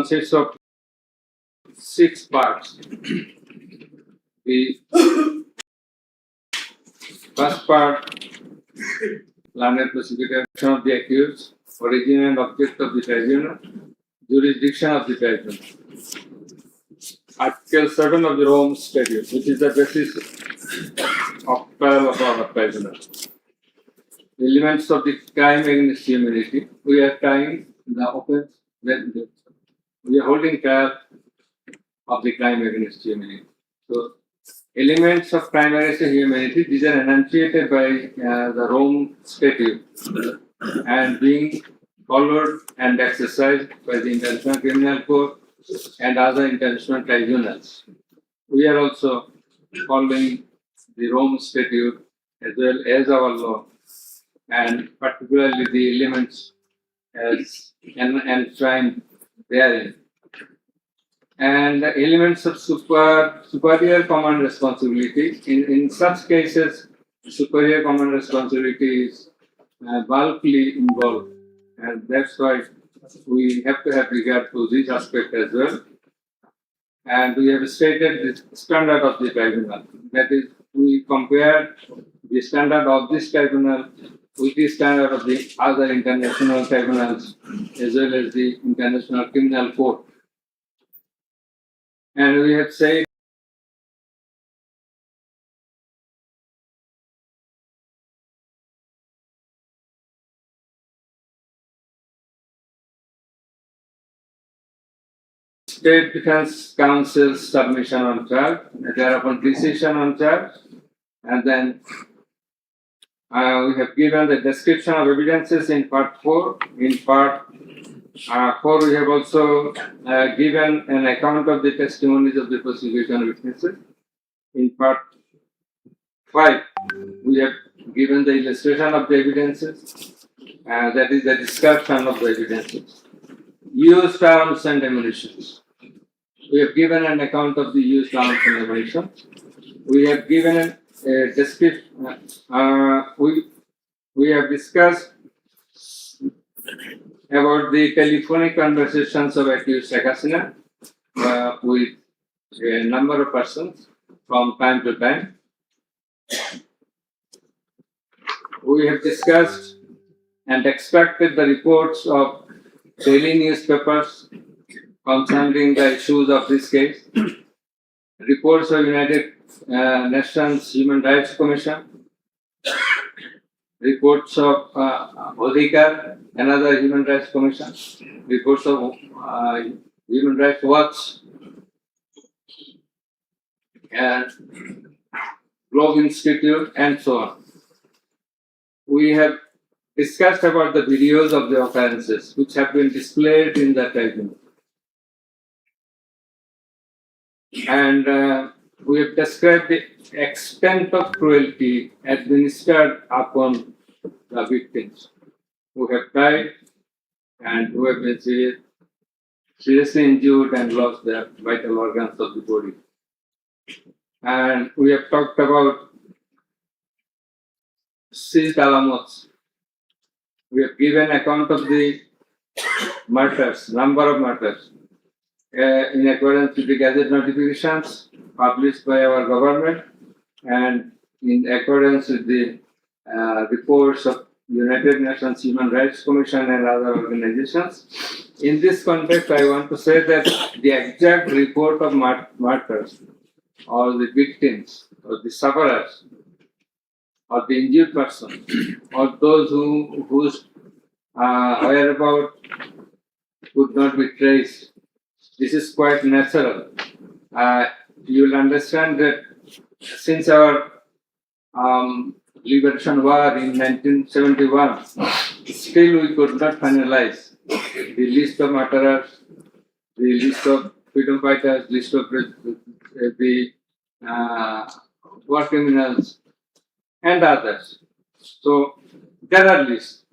consists of 6 parts. The first part, learned prosecutor of the accused, origin and object of the tribunal, jurisdiction of the tribunal. Article 7 of the Rome Statute, which is the basis of trial of our tribunal. The elements of the crime against humanity. We are trying the offense, we are holding trial of the crime against humanity. So, elements of crime against humanity, these are enunciated by the Rome Statute and being followed and exercised by the International Criminal Court and other international tribunals. We are also following the Rome Statute as well as our law, and particularly the elements as enshrined therein. And the elements of superior common responsibility. In such cases, superior common responsibility is bulkily involved, and that's why we have to have regard to this aspect as well. And we have stated the standard of the tribunal. That is, we compare the standard of this tribunal with the standard of the other international tribunals as well as the International Criminal Court. And we have said State Defense Council's submission on charge, thereupon decision on charge, and then we have given the description of evidences in part 4. In part 4, we have also given an account of the testimonies of the prosecution witnesses. In part 5, we have given the illustration of the evidences, that is the description of the evidences. Used arms and ammunition. We have given an account of the used arms and ammunition. We have given a description. We have discussed about the telephonic conversations of accused Sheikh Hasina with a number of persons from time to time. We have discussed and extracted the reports of daily newspapers concerning the issues of this case, reports of United Nations Human Rights Commission, reports of Odhikar, another Human Rights Commission, reports of Human Rights Watch, and Globe Institute, and so on. We have discussed about the videos of the occurrences which have been displayed in the tribunal. And we have described the extent of cruelty administered upon the victims who have died and who have been seriously injured and lost their vital organs of the body. And we have talked about seized alamos. We have given account of the murders, number of murders, in accordance with the Gazette notifications published by our government and in accordance with the reports of United Nations Human Rights Commission and other organizations. In this context, I want to say that the exact report of martyrs or the victims or the sufferers or the injured person or those whose whereabouts could not be traced, this is quite natural. You will understand that since our liberation war in 1971, still we could not finalize the list of murderers, the list of freedom fighters, list of the war criminals, and others. So there are lists,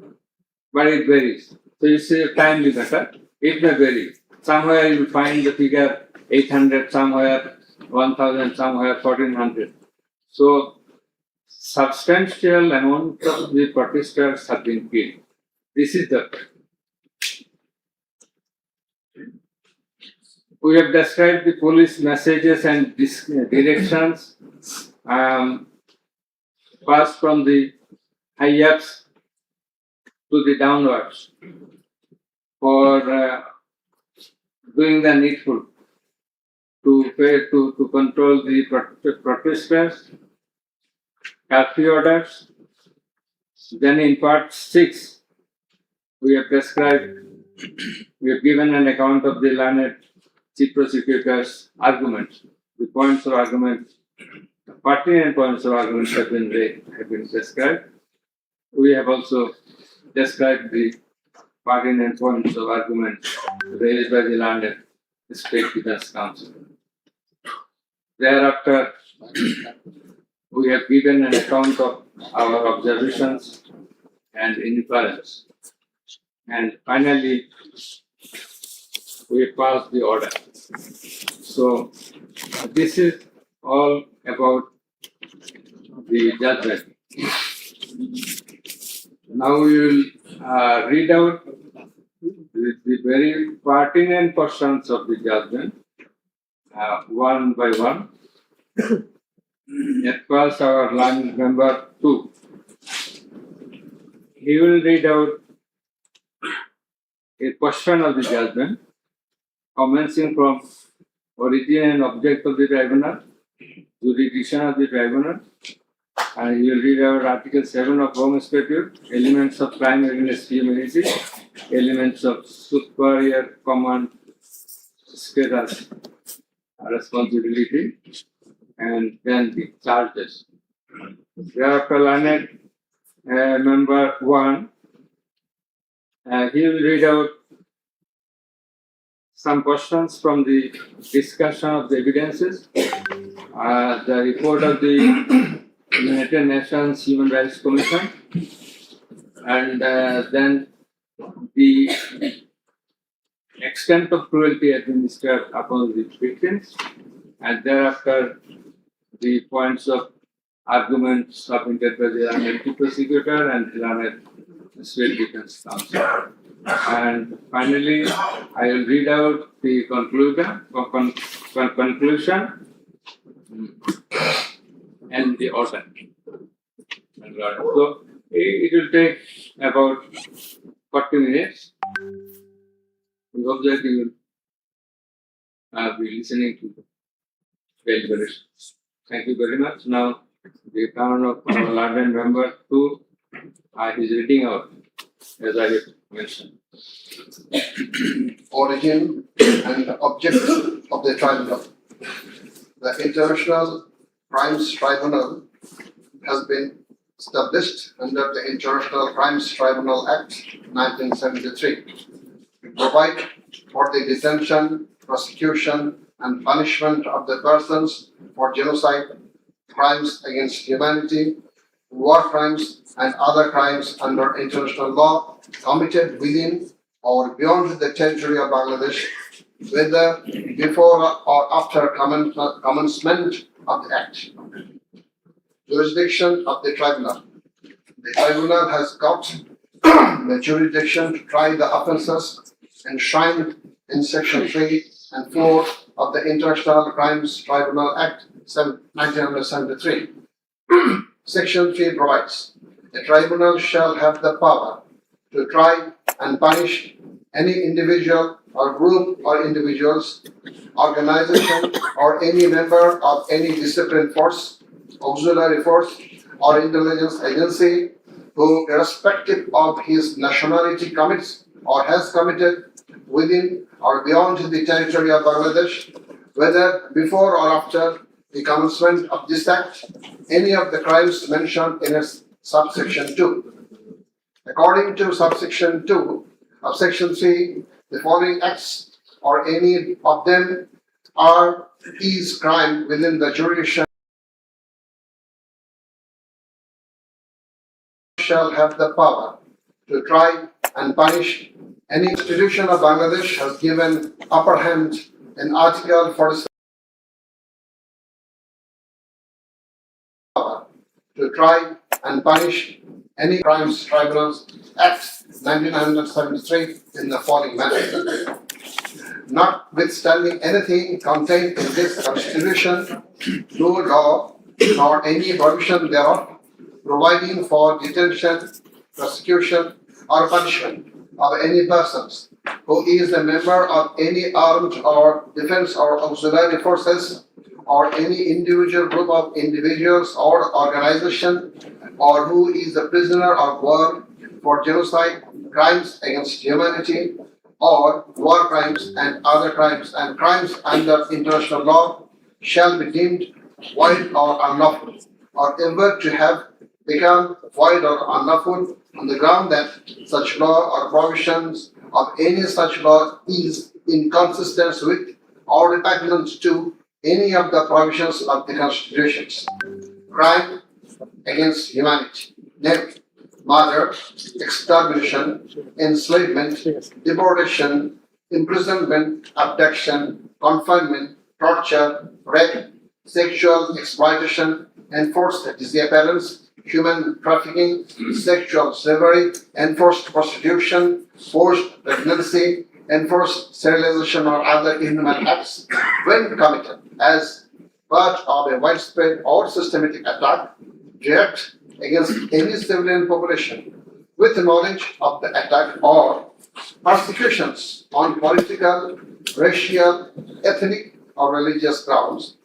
but it varies. So you see a time limiter, it may vary. Somewhere you will find the figure 800, somewhere 1000, somewhere 1400. So substantial amount of the protesters have been killed. This is the We have described the police messages and directions passed from the high-ups to the downwards for doing the needful to control the protesters, curfew orders. Then in part 6, we have described, we have given an account of the learned Chief Prosecutor's arguments. The points of argument, the pertinent points of argument have been described. We have also described the pertinent points of argument raised by the learned State Defense Council. Thereafter, we have given an account of our observations and inference. And finally, we pass the order. So, this is all about the judgment. Now we will read out the very pertinent portions of the judgment, one by one. At first, our line member 2. He will read out a portion of the judgment, commencing from origin and object of the tribunal, jurisdiction of the tribunal, and he will read out Article 7 of Home Statute, elements of crime against humanity, elements of superior command status, responsibility, and then the charges. Thereafter, learned member 1, he will read out some questions from the discussion of the evidences, the report of the United Nations Human Rights Commission, and then the extent of cruelty administered upon the victims, and thereafter the points of arguments submitted by the Nagorik Prosecutor and the State Defense Council. And finally, I will read out the conclusion and the order. So it will take about 40 minutes. We hope that you will be listening to the deliberations. Thank you very much. Now, the account of our learned member 2 is reading out, as I have mentioned. Origin and object of the tribunal. The International Crimes Tribunal has been established under the International Crimes Tribunal Act 1973 to provide for the detention, prosecution, and punishment of the persons for genocide, crimes against humanity, war crimes, and other crimes under international law committed within or beyond the territory of Bangladesh, whether before or after commencement of the Act. Jurisdiction of the Tribunal. The Tribunal has got the jurisdiction to try the offences enshrined in Section 3 and 4 of the International Crimes Tribunal Act 1973. Section 3 provides, the tribunal shall have the power to try and punish any individual or group or individuals, organization, or any member of any disciplined force, auxiliary force, or intelligence agency who, irrespective of his nationality, commits or has committed within or beyond the territory of Bangladesh, whether before or after the commencement of this Act, any of the crimes mentioned in its subsection 2. According to subsection 2 of section 3, the following acts or any of them is crime within the jurisdiction shall have the power to try and punish any institution of Bangladesh has given upper hand in Article 47 to try and punish any Crimes Tribunals Act 1973 in the following manner. notwithstanding anything contained in this Constitution, no law nor any provision thereof providing for detention, prosecution, or punishment of any persons who is a member of any armed or defense or auxiliary forces or any individual group of individuals or organization or who is a prisoner of war for genocide, crimes against humanity, or war crimes and other crimes and crimes under international law shall be deemed void or unlawful, or ever to have become void or unlawful on the ground that such law or provisions of any such law is inconsistent with or repugnant to any of the provisions of the Constitutions. Crime against humanity, namely murder, extermination, enslavement, deportation, imprisonment, abduction, confinement, torture, rape, sexual exploitation, enforced disappearance, human trafficking, sexual slavery, enforced prostitution, forced pregnancy, enforced sterilization or other inhuman acts when committed as part of a widespread or systematic attack direct against any civilian population with knowledge of the attack or persecutions on political, racial, ethnic, or religious grounds,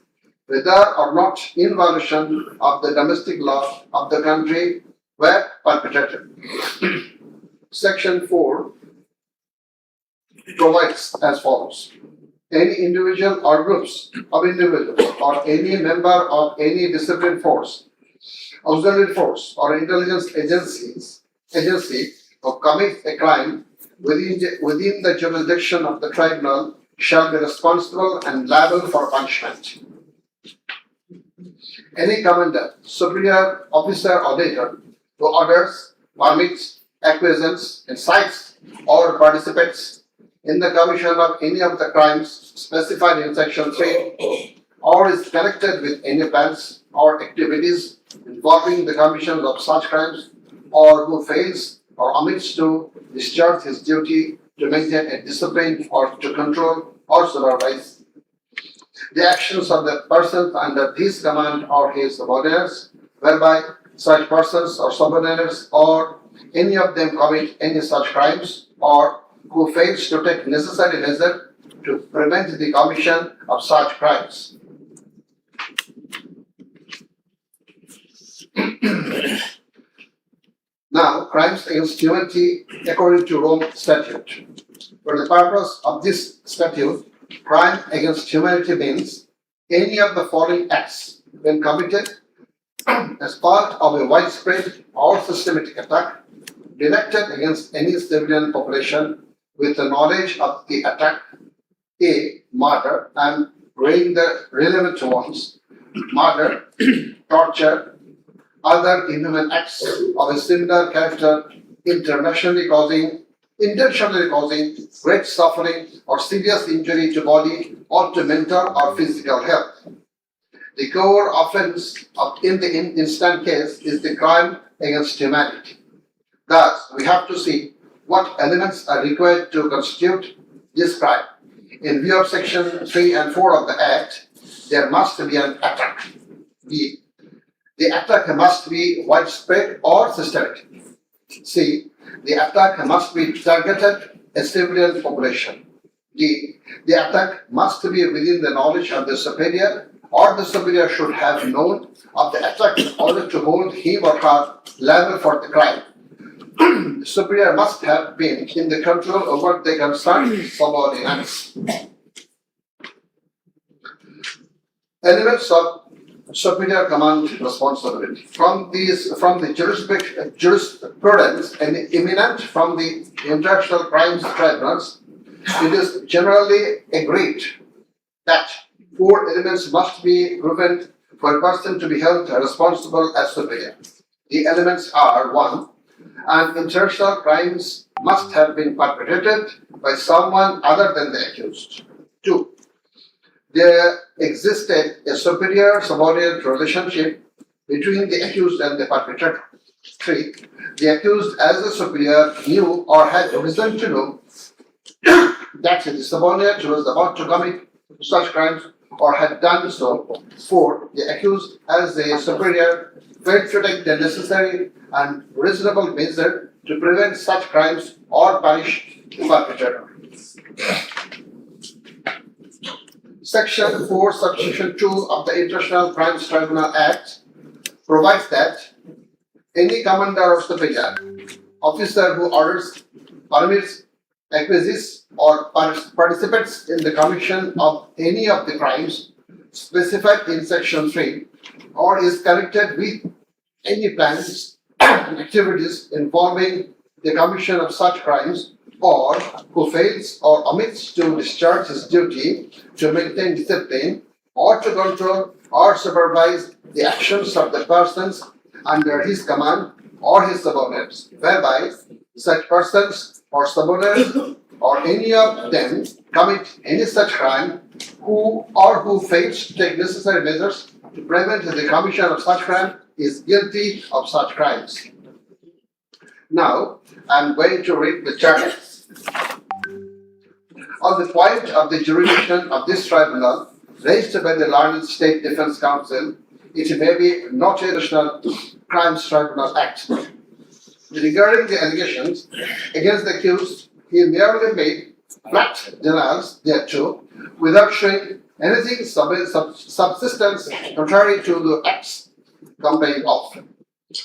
whether or not in violation of the domestic law of the country were perpetrated. Section 4 provides as follows. Any individual or groups of individuals or any member of any disciplined force, auxiliary force, or intelligence agency who commits a crime within the jurisdiction of the tribunal shall be responsible and liable for punishment. Any commander, superior officer or leader who orders, permits, acquiesces, incites, or participates in the commission of any of the crimes specified in Section 3 or is connected with any plans or activities involving the commission of such crimes or who fails or omits to discharge his duty to maintain a discipline or to control or supervise the actions of the persons under his command or his subordinates, whereby such persons or subordinates or any of them commit any such crimes or who fails to take necessary measure to prevent the commission of such crimes. Now, crimes against humanity according to Rome Statute. For the purpose of this statute, crime against humanity means any of the following acts when committed as part of a widespread or systematic attack directed against any civilian population with the knowledge of the attack, A. Murder, and weighing the relevant ones, murder, torture, other inhuman acts of a similar character intentionally causing great suffering or serious injury to body or to mental or physical health. The core offense in the instant case is the crime against humanity. Thus, we have to see what elements are required to constitute this crime. In view of Section 3 and 4 of the Act, there must be an attack. B. The attack must be widespread or systematic. C. The attack must be targeted a civilian population. D. The attack must be within the knowledge of the superior, or the superior should have known of the attack in order to hold him or her liable for the crime. The superior must have been in the control over the concerned subordinates. Elements of superior command responsibility. From the jurisprudence and eminent from the international crimes tribunals, it is generally agreed that 4 elements must be proven for a person to be held responsible as superior. The elements are: 1. An international crimes must have been perpetrated by someone other than the accused. 2. There existed a superior-subordinate relationship between the accused and the perpetrator. 3. The accused as a superior knew or had reason to know that the subordinate was about to commit such crimes or had done so. 4. The accused as a superior failed to take the necessary and reasonable measure to prevent such crimes or punish the perpetrator. Section 4, subsection 2 of the International Crimes Tribunal Act provides that any commander or superior officer who orders, permits, acquiesces, or participates in the commission of any of the crimes specified in Section 3 or is connected with any plans and activities involving the commission of such crimes, or who fails or omits to discharge his duty to maintain discipline or to control or supervise the actions of the persons under his command or his subordinates, whereby such persons or subordinates or any of them commit any such crime, who fails to take necessary measures to prevent the commission of such crime is guilty of such crimes. Now, I'm going to read the charges. On the point of the jurisdiction of this tribunal raised by the learned State Defense Council, it may be noted National Crimes Tribunal Act. Regarding the allegations against the accused, he merely made flat denials thereto without showing anything subsistence contrary to the acts complained of.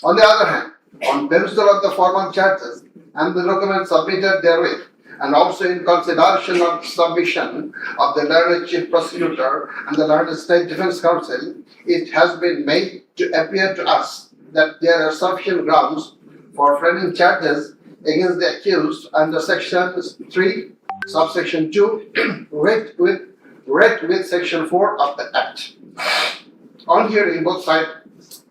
On the other hand, on perusal of the formal charges and the documents submitted therewith, and also in consideration of the submission of the learned Chief Prosecutor and the learned State Defense Council, it has been made to appear to us that there are sufficient grounds for framing charges against the accused under Section 3, subsection 2, read with Section 4 of the Act. On hearing both sides,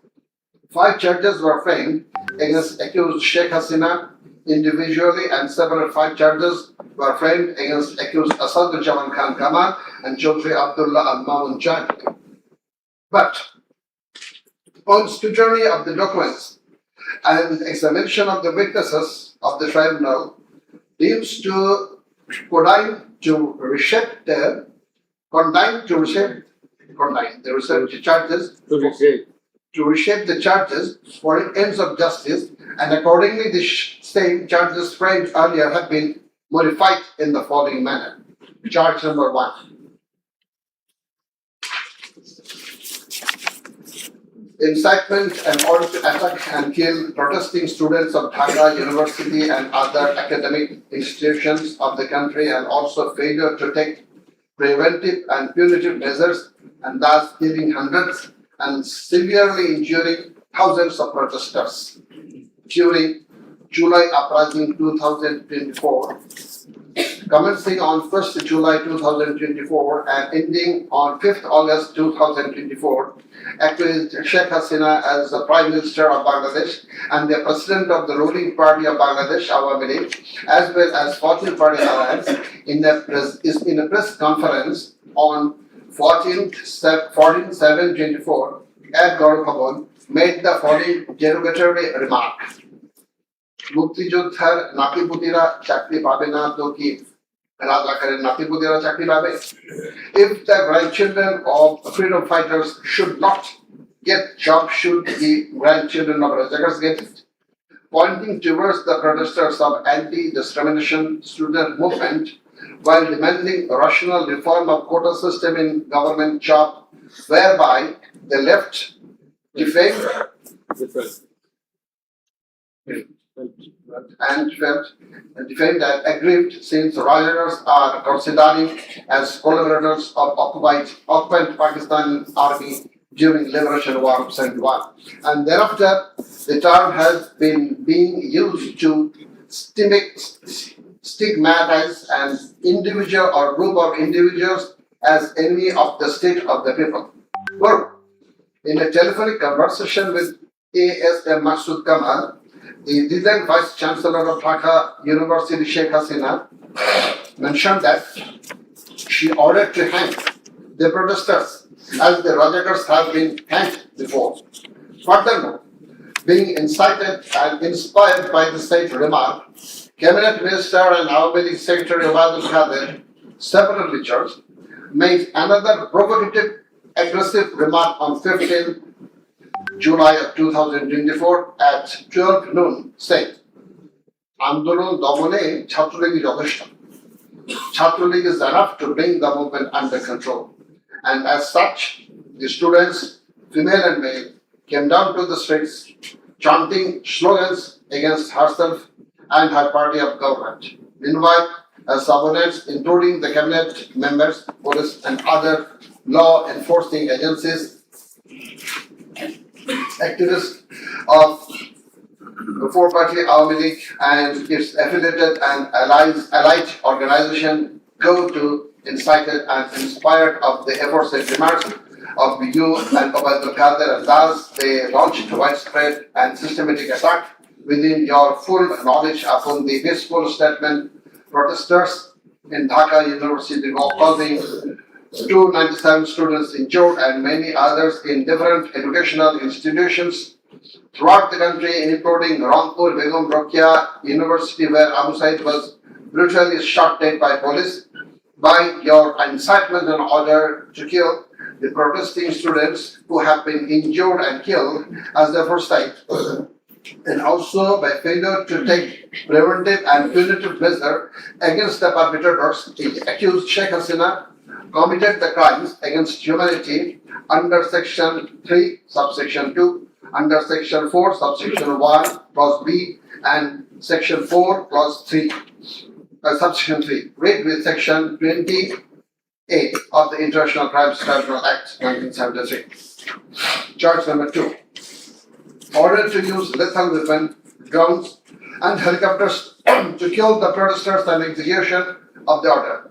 5 charges were framed against accused Sheikh Hasina individually, and several 5 charges were framed against accused Asadullah Khan Kamal and Chaudhry Abdullah Al Mamun Jani. But on scrutiny of the documents and examination of the witnesses of the tribunal deems to condign to reshape the charges for ends of justice, and accordingly the same charges framed earlier have been modified in the following manner. Charge number 1. Incitement and order to attack and kill protesting students of Dhaka University and other academic institutions of the country, and also failure to take preventive and punitive measures, and thus killing hundreds and severely injuring thousands of protesters during July uprising 2024, commencing on 1st July 2024 and ending on 5th August 2024, accused Sheikh Hasina as the Prime Minister of Bangladesh and the President of the ruling party of Bangladesh, Awami League, as well as 14th Party Alliance, in a press conference on 14/7/24 at Gaurav Bhavan, made the following derogatory remark. মুক্তিযোদ্ধার নাতিপুতিরা চাকরি পাবে না তো কি রাজাকারের নাতিপুতিরা চাকরি পাবে? If the grandchildren of freedom fighters should not get jobs, should the grandchildren of rajakars get it? Pointing towards the protesters of anti-discrimination student movement while demanding a rational reform of quota system in government job, whereby the left defamed and aggrieved, since rioters are considered as collaborators of occupied Pakistan Army during Liberation War of 71. And thereafter, the term has been being used to stigmatize an individual or group of individuals as enemy of the state of the people. Well, in a telephonic conversation with A.S.M. Masood Kamal, the then Vice Chancellor of Dhaka University, Sheikh Hasina, mentioned that she ordered to hang the protesters as the rajakars have been hanged before. Furthermore, being incited and inspired by the said remark, Cabinet Minister and Awami League Secretary Abdul Kader, separately charged, made another provocative, aggressive remark on 15 July of 2024 at 12 noon, saying, Andolon Domone, Chatruligi Yogeshta. Chatruligi is enough to bring the movement under control. And as such, the students, female and male, came down to the streets, chanting slogans against herself and her party of government. Meanwhile, as subordinates, including the cabinet members, police, and other law enforcing agencies, activists of the four-party Awami League and its affiliated and allied organization go to incited and inspired of the aforesaid remarks of you and Abdul Kader, and thus they launched a widespread and systematic attack within your full knowledge upon the peaceful statement protesters in Dhaka University, causing 297 students injured and many others in different educational institutions throughout the country, including Rangpur Begum Rokeya University, where Abu Said was brutally shot dead by police. By your incitement and order to kill the protesting students who have been injured and killed as the first time, and also by failure to take preventive and punitive measure against the perpetrators, it accused Sheikh Hasina committed the crimes against humanity under Section 3, subsection 2, under Section 4, subsection 1, clause B, and Section 4, clause 3. Subsection 3, read with Section 28 of the International Crimes Tribunal Act 1973. Charge number 2. Order to use lethal weapon, drones, and helicopters to kill the protesters and execution of the order.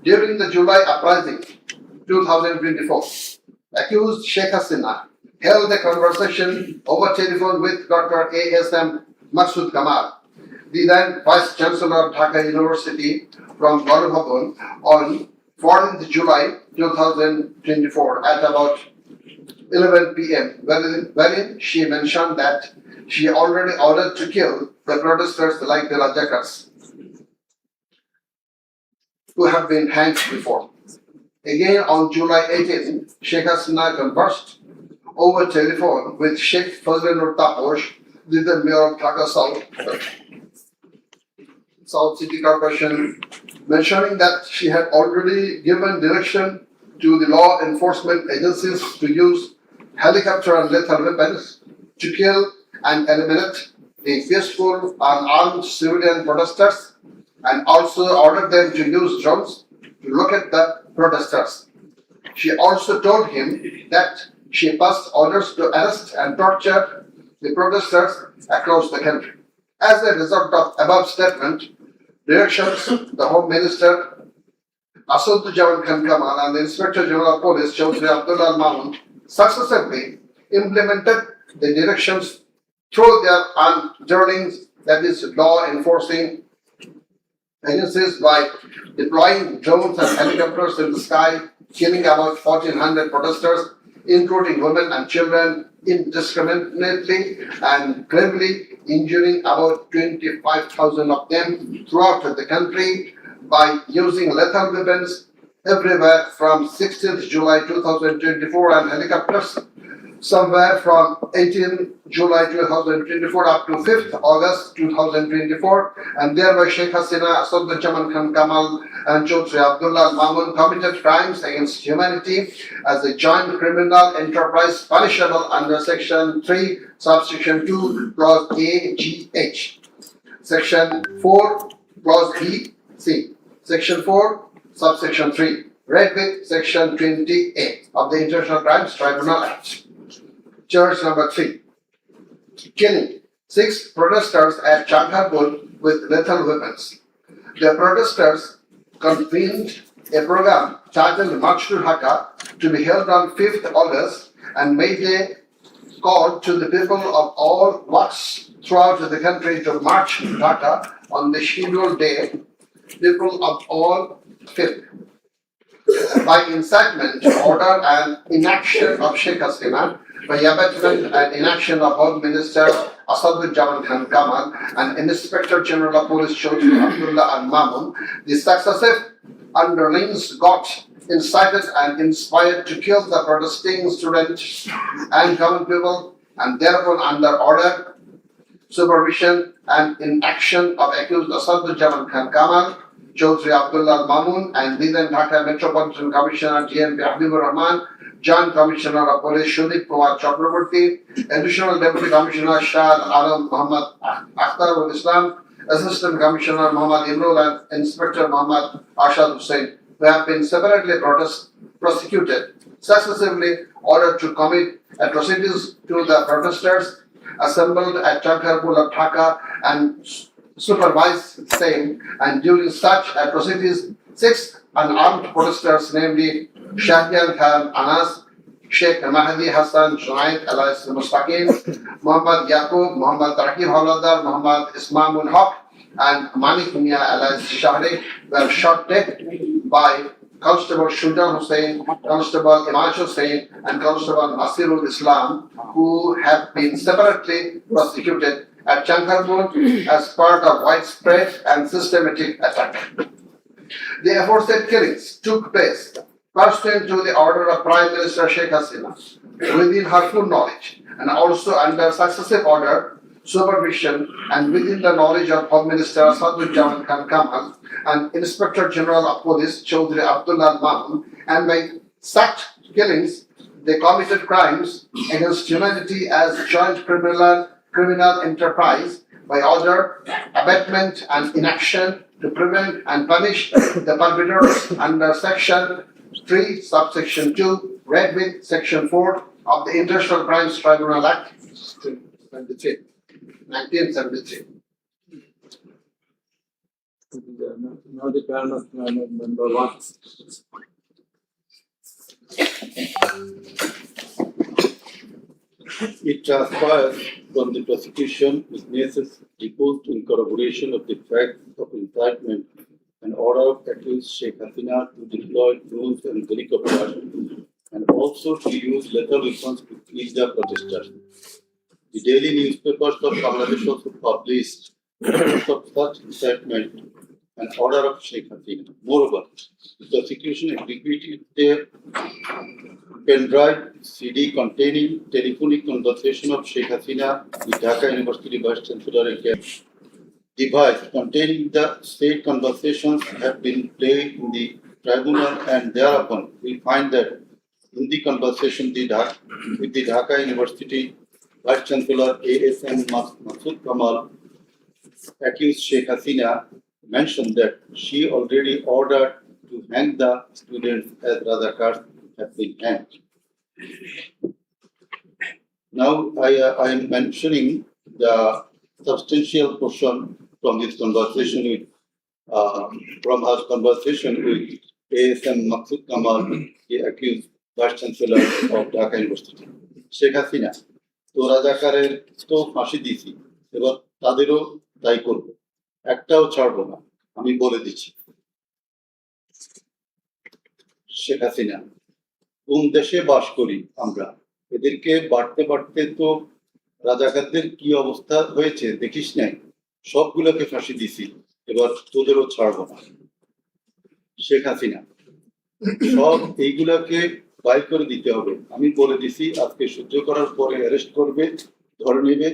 During the July uprising 2024, accused Sheikh Hasina held a conversation over telephone with Dr. A.S.M. Masood Kamal, the then Vice Chancellor of Dhaka University, from Gaurav Bhavan on 14th July 2024 at about 11 p.m., wherein she mentioned that she already ordered to kill the protesters like the Rajakas who have been hanged before. Again, on July 18, Sheikh Hasina conversed over telephone with Sheikh Fazlur Taposh, the Mayor of Dhaka South City Corporation, mentioning that she had already given direction to the law enforcement agencies to use helicopter and lethal weapons to kill and eliminate the peaceful unarmed civilian protesters, and also ordered them to use drones to locate the protesters. She also told him that she passed orders to arrest and torture the protesters across the country. As a result of above statement, directions, the Home Minister Asaduzzaman Khan Kamal and the Inspector General of Police Chaudhry Abdullah Mahmood successively implemented the directions through their underlings, that is, law enforcing agencies, by deploying drones and helicopters in the sky, killing about 1,400 protesters, including women and children, indiscriminately and gravely injuring about 25,000 of them throughout the country by using lethal weapons everywhere from 16th July 2024 and helicopters somewhere from 18th July 2024 up to 5th August 2024, and thereby Sheikh Hasina, Asaduzzaman Khan Kamal and Chaudhry Abdullah Mamun committed crimes against humanity as a joint criminal enterprise punishable under Section 3, subsection 2, clause A, G, H, Section 4, clause B, C, Section 4, subsection 3, read with Section 28 of the International Crimes Tribunal Act. Charge number 3. Killing 6 protesters at Changharpur with lethal weapons. The protesters convened a program titled March to Dhaka to be held on 5th August and made a call to the people of all walks throughout the country to march to Dhaka on the scheduled day. People of all faith. By incitement, order and inaction of Sheikh Hasina, by abetment and inaction of Home Minister Asaduজ্zaman Khan Kamal and Inspector General of Police Chaudhry Abdullah Al Mamun, the successive underlings got incited and inspired to kill the protesting students and common people, and thereupon under order, supervision and in action of accused Asaduজ্zaman Khan Kamal, Chaudhry Abdullah Al Mamun, and then Dhaka Metropolitan Commissioner GMP Habibur Rahman, Joint Commissioner of Police Sudip Kumar Chakraborty, Additional Deputy Commissioner Shah Alam Muhammad Akhtarul Islam, Assistant Commissioner Muhammad Imrul, and Inspector Muhammad Ashad Hussain, who have been separately prosecuted, successively ordered to commit atrocities to the protesters assembled at Chankarpur of Dhaka and supervise same, and during such atrocities, 6 unarmed protesters, namely Shahyan Khan Anas, Sheikh Mahdi Hassan Junaid alias Mustaqim, Muhammad Yaqub, Muhammad Rakib Hawladar, Muhammad Ismamul Haq, and Manik Mia alias Shahri were shot dead by Constable Shujan Hussain, Constable Imaj Hussain, and Constable Nasirul Islam, who have been separately prosecuted at Chankarpur as part of widespread and systematic attack. The aforesaid killings took place pursuant to the order of Prime Minister Sheikh Hasina, within her full knowledge, and also under successive order, supervision, and within the knowledge of Home Minister Asaduজ্zaman Khan Kamal and Inspector General of Police Chaudhry Abdullah Al Mamun, and by such killings, they committed crimes against humanity as joint criminal enterprise by order, abatement, and inaction to prevent and punish the perpetrators under Section 3, Subsection 2, read with Section 4 of the International Crimes Tribunal Act 1973. Now the turn of number 1. It transpires from the prosecution witnesses deposed in corroboration of the facts of incitement and order of accused Sheikh Hasina to deploy drones and helicopters and also to use lethal weapons to kill the protesters. The daily newspapers of Bangladesh also published reports of such incitement and order of Sheikh Hasina. Moreover, the prosecution executed their pendrive CD containing telephonic conversation of Sheikh Hasina with Dhaka University Vice Chancellor and device containing the said conversations have been played in the tribunal, and thereupon we find that in the conversation with the Dhaka University Vice Chancellor ASM Masood Kamal, accused Sheikh Hasina mentioned that she already ordered to hang the students as Razakars have been hanged. Now I am mentioning the substantial portion from this conversation with from her conversation with ASM Masood Kamal, the accused Vice Chancellor of Dhaka University. Sheikh Hasina, তো রাজাকারের তো ফাঁসি দিছি, এবার তাদেরও তাই করব, একটাও ছাড়বো না, আমি বলে দিচ্ছি। শেখ হাসিনা, কোন দেশে বাস করি আমরা? এদেরকে বাড়তে বাড়তে তো রাজাকারদের কি অবস্থা হয়েছে দেখিস নাই? সবগুলোকে ফাঁসি দিছি, এবার তোদেরও ছাড়বো না। শেখ হাসিনা, সব এইগুলাকে বাই করে দিতে হবে, আমি বলে দিছি, আজকে সহ্য করার পরে অ্যারেস্ট করবে, ধরে নেবে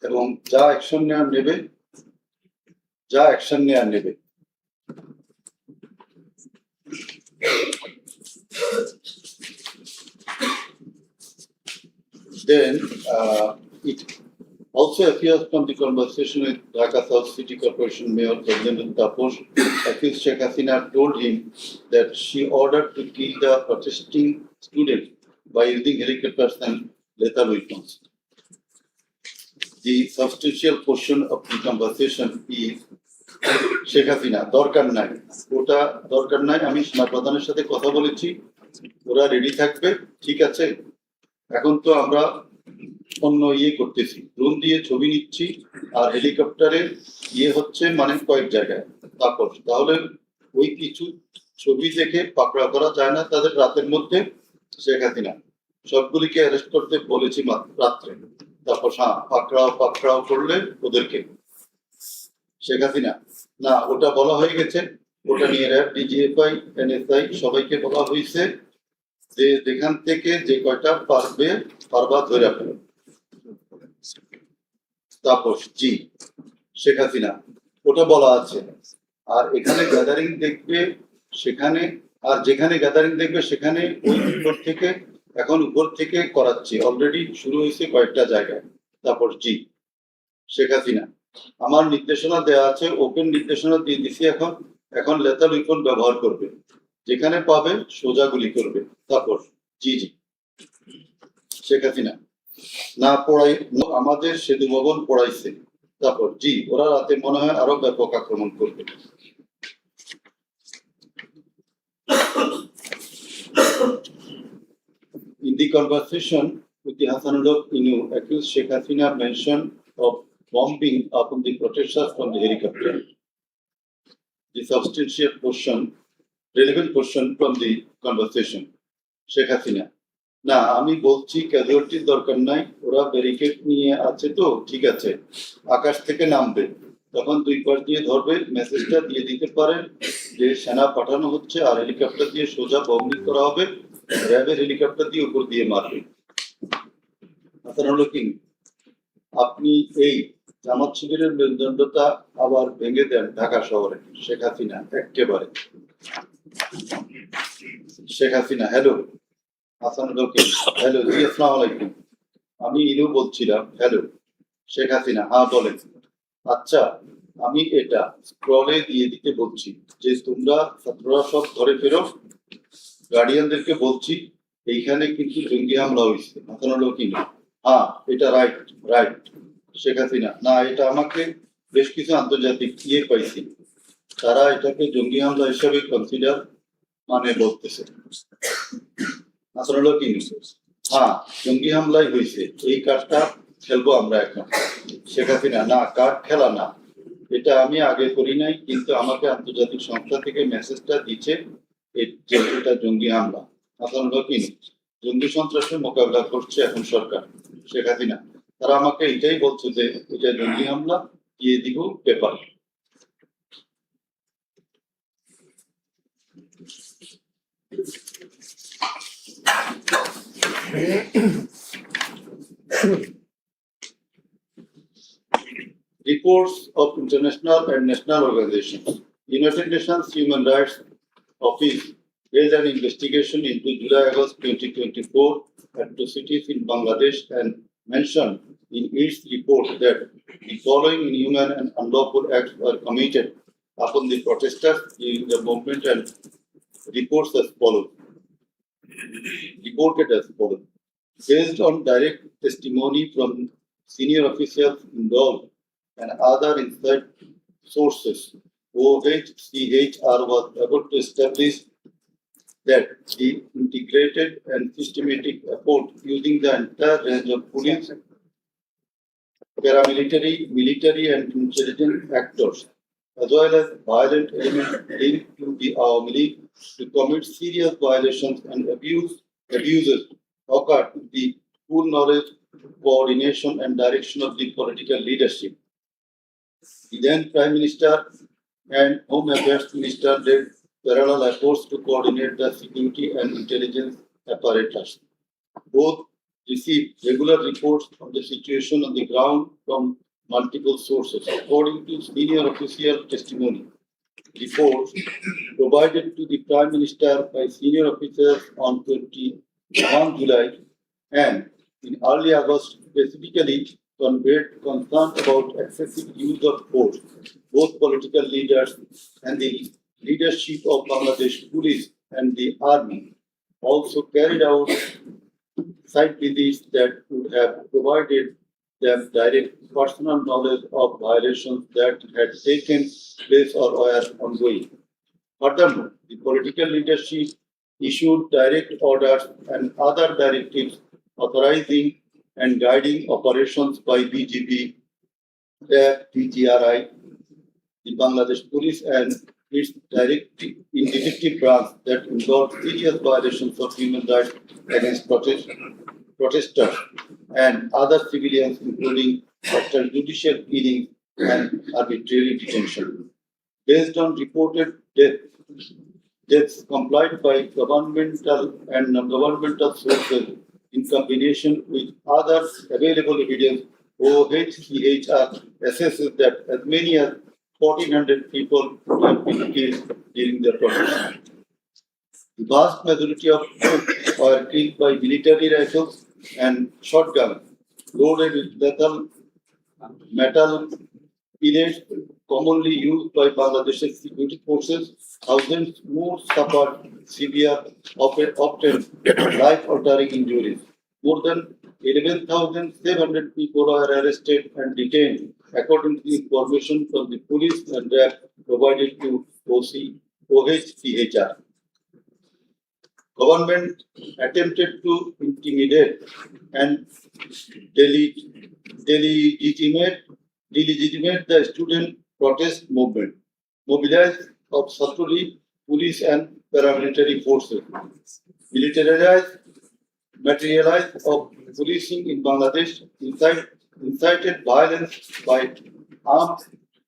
এবং যা অ্যাকশন নেওয়ার নেবে। Then it also appears from the conversation with Dhaka South City Corporation Mayor President Taposh, accused Sheikh Hasina told him that she ordered to kill the protesting students by using helicopters and lethal weapons. The substantial portion of the conversation is Sheikh Hasina, দরকার নাই, ওটা দরকার নাই, আমি সেনা প্রধানের সাথে কথা বলেছি, ওরা রেডি থাকবে, ঠিক আছে। এখন তো আমরা অন্য করতেছি, ড্রোন দিয়ে ছবি নিচ্ছি আর হেলিকপ্টারে হচ্ছে মানে কয়েক জায়গায়। তারপর তাহলে ওই কিছু ছবি দেখে পাকড়া করা যায় না তাদের রাতের মধ্যে। শেখ হাসিনা, সবগুলিকে অ্যারেস্ট করতে বলেছি রাত্রে, তারপর পাকড়াও করলে ওদেরকে। শেখ হাসিনা, না ওটা বলা হয়ে গেছে, ওটা নিয়ে র্যাব, ডিজিএফআই, এনএসআই সবাইকে বলা হয়েছে যে যেখান থেকে যে কয়টা পারবা ধরে ফেলো। তাপস, জি শেখ হাসিনা, ওটা বলা আছে। আর এখানে গ্যাদারিং দেখবে সেখানে, আর যেখানে গ্যাদারিং দেখবে সেখানে ওই উপর থেকে করাচ্ছে, অলরেডি শুরু হয়েছে কয়েকটা জায়গায়। তারপর জি শেখ হাসিনা, আমার নির্দেশনা দেওয়া আছে, ওপেন নির্দেশনা দিয়ে দিছি, এখন লেথাল উইপন ব্যবহার করবে, যেখানে পাবে সোজা গুলি করবে। তারপর জি শেখ হাসিনা, না পড়াই আমাদের সেতু ভবন পড়াইছে। তারপর জি, ওরা রাতে মনে হয় আরো ব্যাপক আক্রমণ করবে। In the conversation with the Hassanullah Inu, accused Sheikh Hasina mention of bombing upon the protesters from the helicopter. The substantial portion, relevant portion from the conversation. Sheikh Hasina, না আমি বলছি ক্যাজুয়ালিটির দরকার নাই, ওরা ব্যারিকেড নিয়ে আছে তো ঠিক আছে, আকাশ থেকে নামবে, তখন দুই পাশ দিয়ে ধরবে, মেসেজটা দিয়ে দিতে পারেন যে সেনা পাঠানো হচ্ছে আর হেলিকপ্টার দিয়ে সোজা বম্বিং করা হবে, র্যাবের হেলিকপ্টার দিয়ে উপর দিয়ে মারবে। আপনি এই জামাত শিবিরের মেরুদণ্ডটা আবার ভেঙে দেন ঢাকা শহরে। শেখ হাসিনা, একেবারে। শেখ হাসিনা, হ্যালো হ্যালো, জি আসসালামু আলাইকুম, আমি ইনু বলছিলাম। হ্যালো শেখ হাসিনা, হ্যাঁ বলেন। আচ্ছা, আমি এটা স্ক্রলে দিয়ে দিতে বলছি যে তোমরা ছাত্ররা সব ঘরে ফেরো, গার্ডিয়ানদেরকে বলছি এইখানে কিন্তু জঙ্গি হামলা হয়েছে। হ্যাঁ এটা রাইট। শেখ হাসিনা, না এটা আমাকে বেশ কিছু আন্তর্জাতিক পাইছি, তারা এটাকে জঙ্গি হামলা হিসাবে কনসিডার বলতেছে। হ্যাঁ জঙ্গি হামলাই হয়েছে, এই কার্ডটা খেলবো আমরা এখন। শেখ হাসিনা, না কার্ড খেলা না, এটা আমি আগে করি নাই, কিন্তু আমাকে আন্তর্জাতিক সংস্থা থেকে মেসেজটা দিচ্ছে যে এটা জঙ্গি হামলা। জঙ্গি সন্ত্রাসের মোকাবিলা করছে এখন সরকার। শেখ হাসিনা, তারা আমাকে এটাই বলছে যে এটা জঙ্গি হামলা, দিয়ে দিব paper. Reports of international and national organizations. United Nations Human Rights Office held an investigation into July-August 2024 atrocities in Bangladesh and mentioned in its report that the following inhuman and unlawful acts were committed upon the protesters during the movement and reported as follows. Based on direct testimony from senior officials involved and other inside sources, OHCHR was able to establish that the integrated and systematic effort using the entire range of police, paramilitary, military and intelligence actors, as well as violent elements linked to the Awami League to commit serious violations and abuses occurred with the full knowledge, coordination and direction of the political leadership. The then Prime Minister and Home Affairs Minister led parallel efforts to coordinate the security and intelligence apparatus. Both received regular reports on the situation on the ground from multiple sources. According to senior official testimony, reports provided to the Prime Minister by senior officers on 21 July and in early August specifically conveyed concern about excessive use of force. Both political leaders and the leadership of Bangladesh Police and the Army also carried out site visits that would have provided them direct personal knowledge of violations that had taken place or were ongoing. Furthermore, the political leadership issued direct orders and other directives authorizing and guiding operations by BGP, TGRI, the Bangladesh Police and its detective branch that involved serious violations of human rights against protesters and other civilians, including extrajudicial killings and arbitrary detention. Based on reported deaths complied by governmental and non-governmental sources in combination with other available evidence, OHCHR assesses that as many as 1,400 people have been killed during the protest. The vast majority of them were killed by military rifles and shotguns loaded with lethal metal pellets commonly used by Bangladesh's security forces. Thousands more suffered severe, often life-altering injuries. More than 11,700 people were arrested and detained, according to information from the police and RAB provided to OHCHR. Government attempted to intimidate and delegitimate the student protest movement, mobilized of Satruli police and paramilitary forces, militarized materialized of policing in Bangladesh, incited violence by armed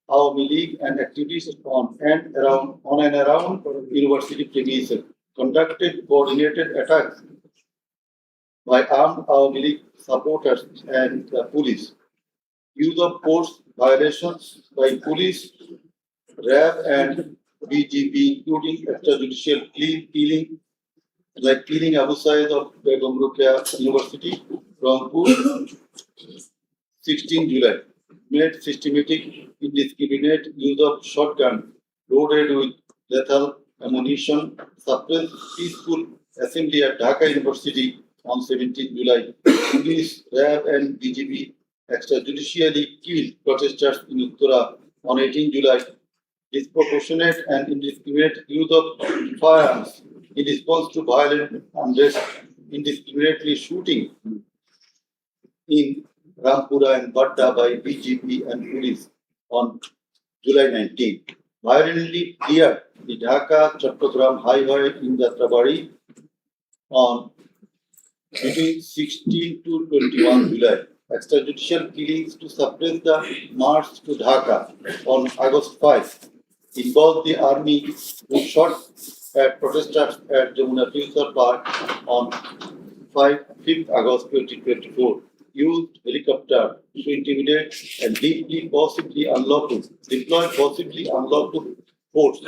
Awami League and activists on and around university premises, conducted coordinated attacks by armed Awami League supporters and the police. Use of force violations by police, RAB and BGP, including extrajudicial killing, like killing Abu Said of Begum Rukia University, Rangpur, 16 July, made systematic indiscriminate use of shotgun loaded with lethal ammunition, suppressed peaceful assembly at Dhaka University on 17 July. Police, RAB and BGP extrajudicially killed protesters in Uttara on 18 July. Disproportionate and indiscriminate use of firearms in response to violent unrest, indiscriminately shooting in Rampura and Badda by BGP and police on July 19. Violently cleared the Dhaka-Chattogram highway in Jatrabari on between 16 to 21 July. Extrajudicial killings to suppress the march to Dhaka on August 5 involved the army who shot at protesters at Jamuna Future Park on 5th August 2024. Used helicopter to intimidate and deployed possibly unlawful force,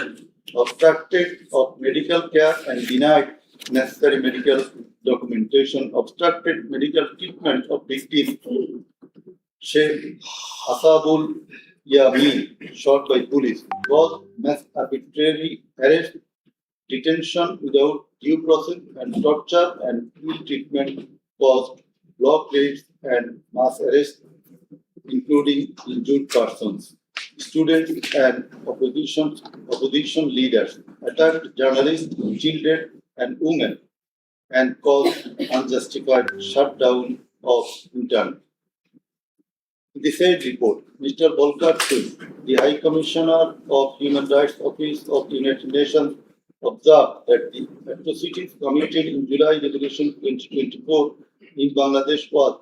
obstructed of medical care and denied necessary medical documentation, obstructed medical treatment of victims. Sheikh Asadul Yamin, shot by police, was mass arbitrary arrest, detention without due process, and torture and ill treatment caused block raids and mass arrests, including injured persons. Students and opposition leaders attacked journalists, children, and women, and caused unjustified shutdown of internet. In the said report, Mr. Volker Turk, the High Commissioner of Human Rights Office of the United Nations, observed that the atrocities committed in July Revolution 2024 in Bangladesh was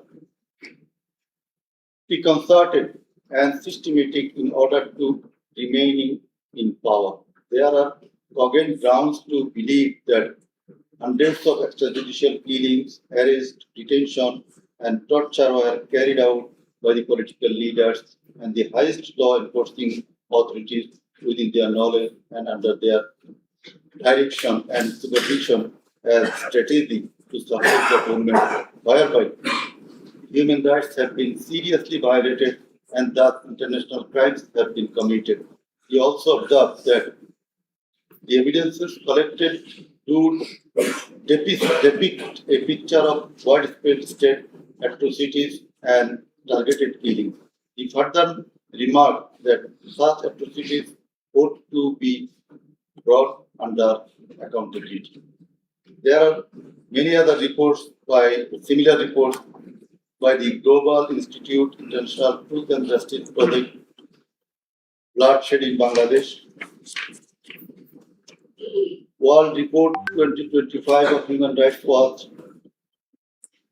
preconcerted and systematic in order to remain in power. There are cogent grounds to believe that hundreds of extrajudicial killings, arrests, detention, and torture were carried out by the political leaders and the highest law enforcing authorities within their knowledge and under their direction and supervision as strategy to support the movement, whereby human rights have been seriously violated and thus international crimes have been committed. He also observed that the evidences collected do depict a picture of widespread state atrocities and targeted killings. He further remarked that such atrocities ought to be brought under accountability. There are many other similar reports by the Global Institute International Truth and Justice Project, Bloodshed in Bangladesh, World Report 2025 of Human Rights Watch.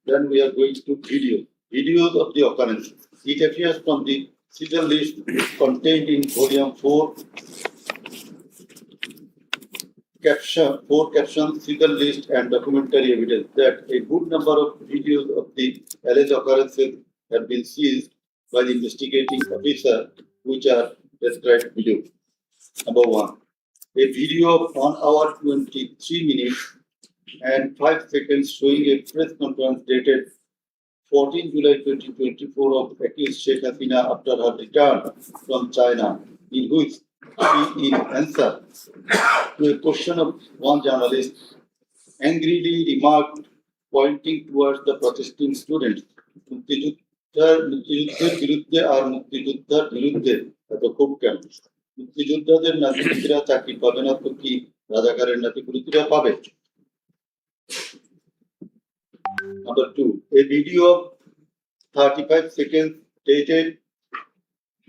Then we are going to video. videos of the occurrence. It appears from the serial list contained in volume 4, captions, serial list, and documentary evidence that a good number of videos of the alleged occurrences have been seized by the investigating officer, which are described below. Number 1. A video of 1 hour 23 minutes and 5 seconds showing a press conference dated 14 July 2024 of accused Sheikh Hasina after her return from China, in which she, in answer to a question of one journalist, angrily remarked, pointing towards the protesting students, মুক্তিযুদ্ধের বিরুদ্ধে আর মুক্তিযোদ্ধার বিরুদ্ধে এত ক্ষোভ কেন? মুক্তিযোদ্ধাদের নাতিপুতিরা চাকরি পাবে না তো কি রাজাকারের নাতিপুতিরা পাবে? Number 2, a video of 35 seconds dated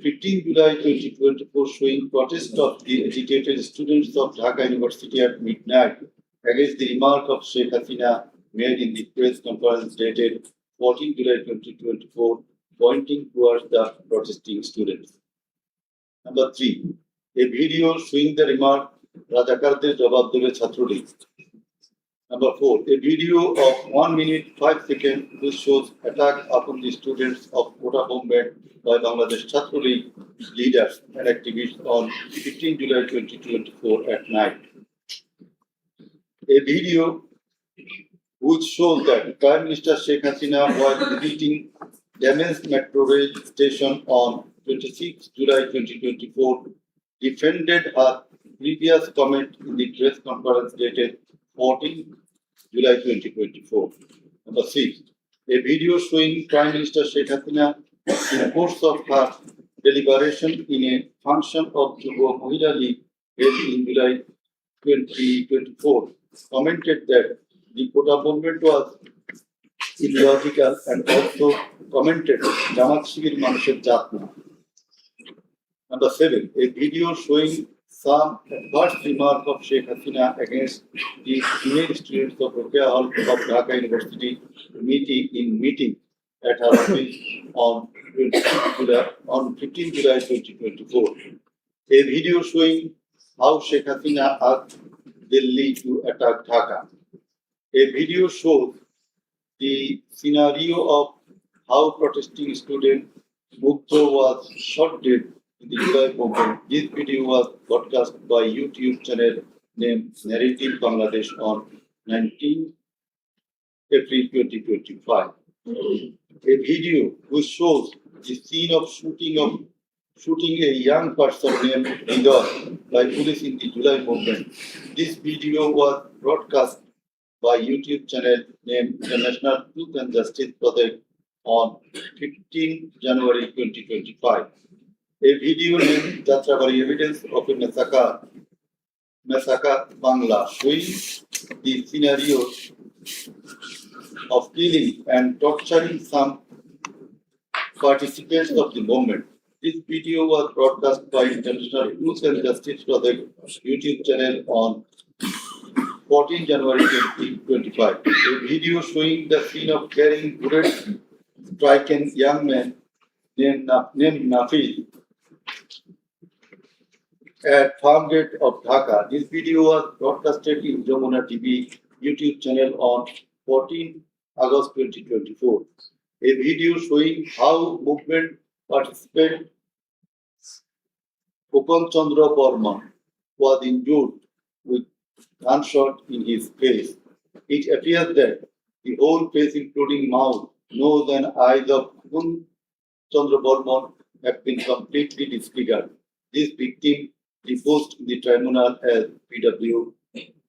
15 July 2024 showing protest of the agitated students of Dhaka University at midnight against the remark of Sheikh Hasina made in the press conference dated 14 July 2024, pointing towards the protesting students. Number 3, a video showing the remark Rajakarder jawab debe Chhatrলীগ. Number 4, a video of 1 minute 5 seconds which shows attack upon the students of Kota Bombay by Bangladesh Chhatrলীগ leaders and activists on 15 July 2024 at night. A video which shows that Prime Minister Sheikh Hasina was visiting damaged metro rail station on 26 July 2024 defended her previous comment in the press conference dated 14 July 2024. Number 6, a video showing Prime Minister Sheikh Hasina in course of her deliberation in a function of Yuva Mahila League held in July 2024 commented that the Kota movement was illogical and also commented Jamaat Shibir Manusher Jatna. Number 7, a video showing some adverse remark of Sheikh Hasina against the female students of Rokia Hall of Dhaka University meeting at her office on 15 July 2024. A video showing how Sheikh Hasina asked Delhi to attack Dhaka. A video shows the scenario of how protesting student Mukto was shot dead in the July movement. This video was broadcast by YouTube channel named Narrative Bangladesh on 19 April 2025. A video which shows the scene of shooting a young person named Ridor by police in the July movement. This video was broadcast by YouTube channel named International Truth and Justice Project on 15 January 2025. A video named Jatrabari Evidence of a Massacre Bangla showing the scenario of killing and torturing some participants of the movement. This video was broadcast by International Truth and Justice Project YouTube channel on 14 January 2025. A video showing the scene of carrying bullets striking young man named Nafi at farm gate of Dhaka. This video was broadcasted in Jamuna TV YouTube channel on 14 August 2024. A video showing how movement participant Upon Chandra Burman was injured with gunshot in his face. It appears that the whole face, including mouth, nose, and eyes of Upon Chandra Burman have been completely disfigured. This victim deposed in the tribunal as PW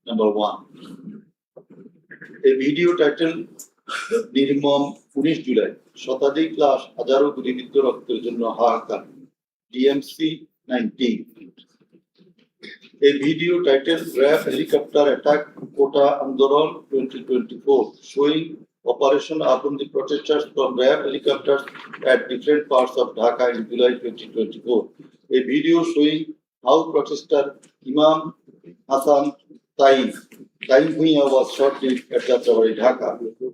number 1. A video titled Nirmam 19 July, শতাধিক লাশ হাজারো গুলিবিদ্ধ রক্তের জন্য হাহাকার, DMC 19. A video titled Grab Helicopter Attack Kota Andoran 2024 showing operation upon the protesters from Grab helicopters at different parts of Dhaka in July 2024. A video showing how protester Imam Hassan Taim Bhuiya was shot dead at Jatrabari, Dhaka.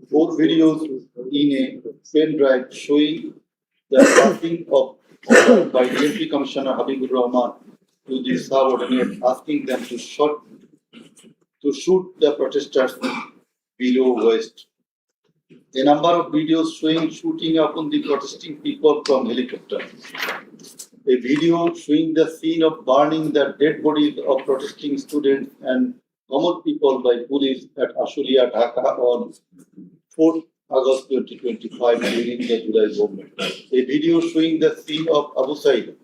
4 videos in a pen drive showing the passing of order by Deputy Commissioner Habibur Rahman to the subordinate, asking them to shoot the protesters below waist. A number of videos showing shooting upon the protesting people from helicopter. A video showing the scene of burning the dead bodies of protesting students and common people by police at Ashulia, Dhaka on 4th August 2025 during the July movement. A video showing the scene of Abu Said,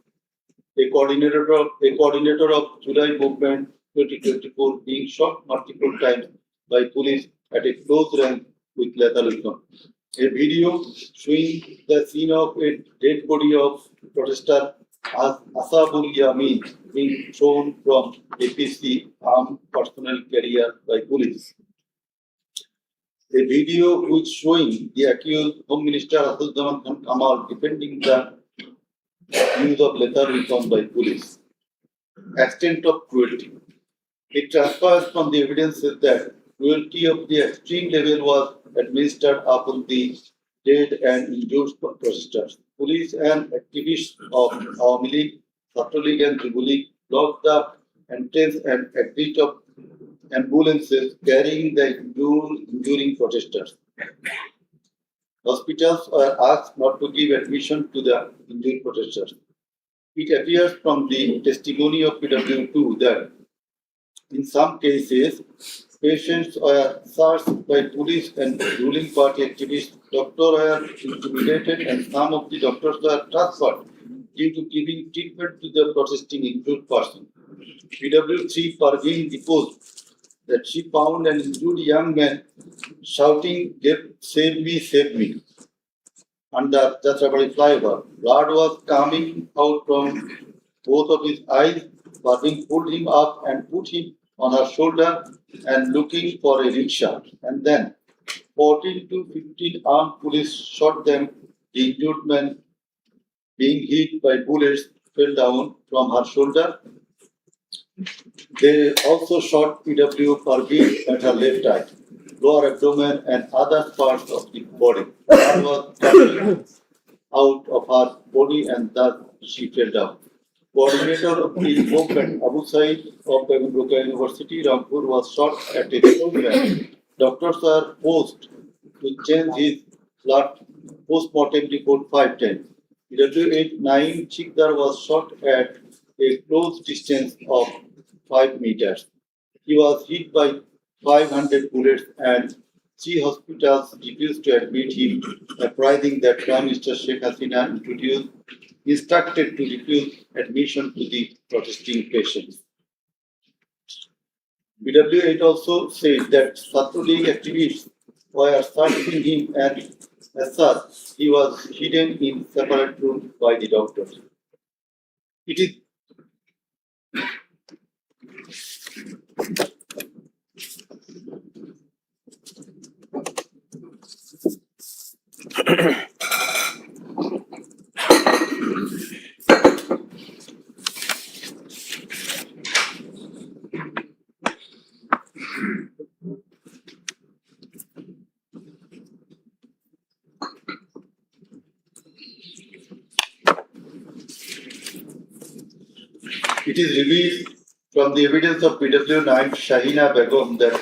a coordinator of July movement 2024, being shot multiple times by police at a close range with lethal weapon. A video showing the scene of a dead body of protester Asabul Yamin being thrown from APC armed personnel carrier by police. A video which showing the accused Home Minister Asaduzzaman Khan Kamal defending the use of lethal weapon by police. Extent of cruelty. It transpires from the evidences that cruelty of the extreme level was administered upon the dead and injured protesters. Police and activists of Awami League, Chhatra League and Jubo League blocked the entrance and exit of ambulances carrying the enduring protesters. Hospitals were asked not to give admission to the injured protesters. It appears from the testimony of PW2 that in some cases, patients were searched by police and ruling party activists. Doctors were intimidated and some of the doctors were transferred due to giving treatment to the protesting injured person. PW3 Parveen deposed that she found an injured young man shouting, "Save me, save me," under Jatrabari flyover. Blood was coming out from both of his eyes. Parveen pulled him up and put him on her shoulder and looking for a rickshaw. And then 14 to 15 armed police shot them. The injured man, being hit by bullets, fell down from her shoulder. They also shot PW Parveen at her left eye, lower abdomen and other parts of the body. Blood was coming out of her body and thus she fell down. Coordinator of the movement, Abu Said of Ruka University, Rampur, was shot at a program. Doctors were forced to change his blood post-mortem report 5 times. PW89 Chikdar was shot at a close distance of 5 meters. He was hit by 500 bullets and 3 hospitals refused to admit him, apprising that Prime Minister Sheikh Hasina instructed to refuse admission to the protesting patients. BW8 also said that Chhatra League activists were searching him and as such, he was hidden in separate room by the doctors. It is It is revealed from the evidence of PW9 Shahina Begum that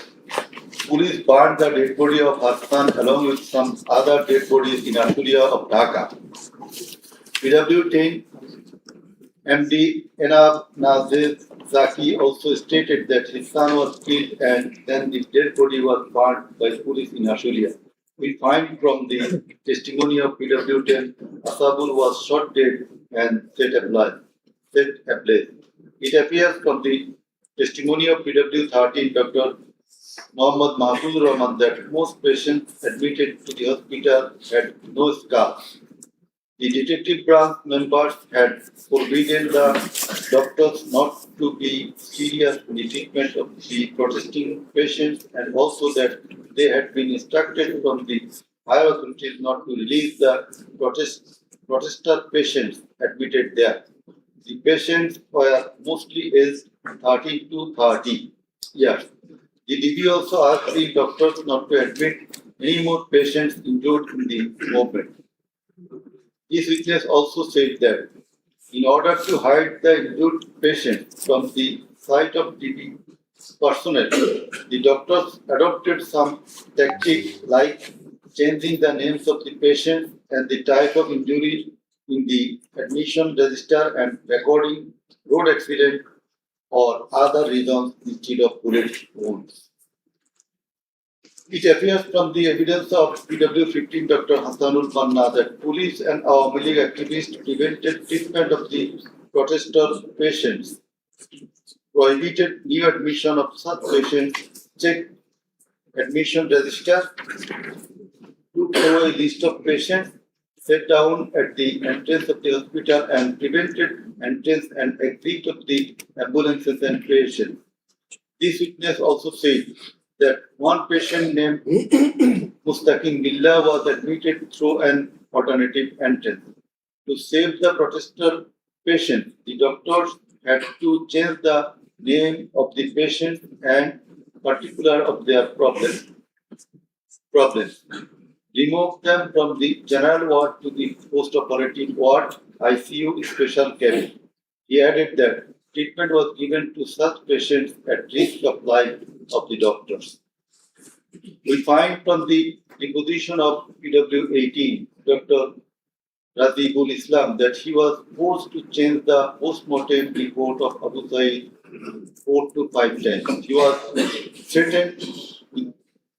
police burned the dead body of her son along with some other dead bodies in Ashulia of Dhaka. PW10 MD Enab Nazir Zaki also stated that his son was killed and then the dead body was burned by police in Ashulia. We find from the testimony of PW10, Asabul was shot dead and set ablaze. It appears from the testimony of PW13, Dr. Muhammad Mahfuz Rahman, that most patients admitted to the hospital had no scars. The detective branch members had forbidden the doctors not to be serious in the treatment of the protesting patients and also that they had been instructed from the higher authorities not to release the protester patients admitted there. The patients were mostly aged 13 to 30 years. The DB also asked the doctors not to admit any more patients injured in the movement. This witness also said that in order to hide the injured patient from the sight of DB personnel, the doctors adopted some tactics like changing the names of the patient and the type of injury in the admission register and recording road accident or other reasons instead of bullet wounds. It appears from the evidence of PW15 Dr. Hassanul Banna that police and our League activists prevented treatment of the protester patients, prohibited new admission of such patients, checked admission register, took away list of patients, sat down at the entrance of the hospital and prevented entrance and exit of the ambulances and patients. This witness also said that one patient named Mustaqim Billah was admitted through an alternative entrance. To save the protester patient, the doctors had to change the name of the patient and particular of their problems. Remove them from the general ward to the post-operative ward, ICU special cabin. He added that treatment was given to such patients at risk of life of the doctors. We find from the deposition of PW18, Dr. Razibul Islam, that he was forced to change the post-mortem report of Abu Zaid 4 to 5 times. He was threatened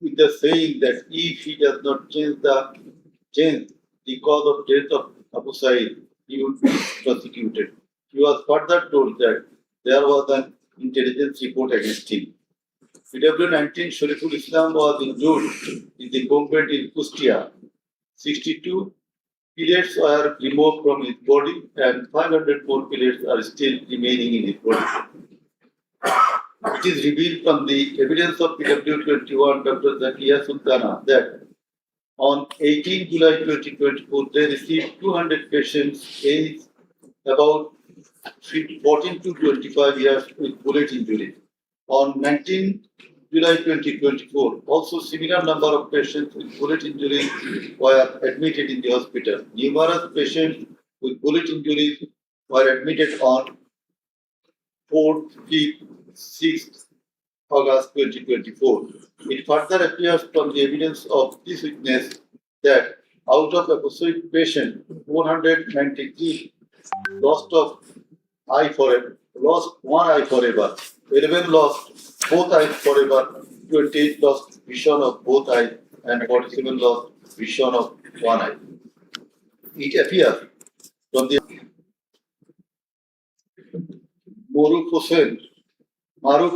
with the saying that if he does not change the cause of death of Abu Zaid, he would be prosecuted. He was further told that there was an intelligence report against him. PW19 Shariful Islam was injured in the combat in Kustia. 62 pellets were removed from his body and 500 more pellets are still remaining in his body. It is revealed from the evidence of PW21 Dr. Zakia Sultana that on 18 July 2024 they received 200 patients aged about 14 to 25 years with bullet injuries. On 19 July 2024, also similar number of patients with bullet injuries were admitted in the hospital. Numerous patients with bullet injuries were admitted on 4th, 5th, 6th August 2024. It further appears from the evidence of this witness that out of episode patient, 493 lost one eye forever, 11 lost both eyes forever, 28 lost vision of both eyes, and 47 lost vision of one eye. It appears from the Maruf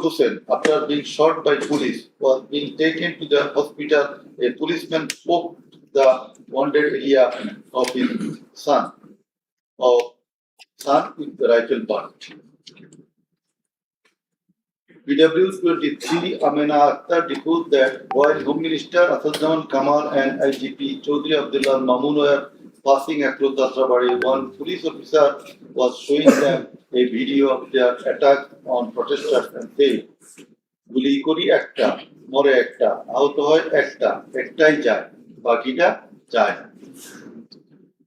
Hussain, after being shot by police, was being taken to the hospital. A policeman poked the wounded area of his son with the rifle butt. PW23 Amina Akhtar deposed that while Home Minister Asadzaman Kamal and IGP Chaudhry Abdullah Mamun were passing across Dasrabari, one police officer was showing them a video of their attack on protesters and said, "Guli kori ekta, more ekta, ahuto hoy ekta, ektai jay, bakita jay."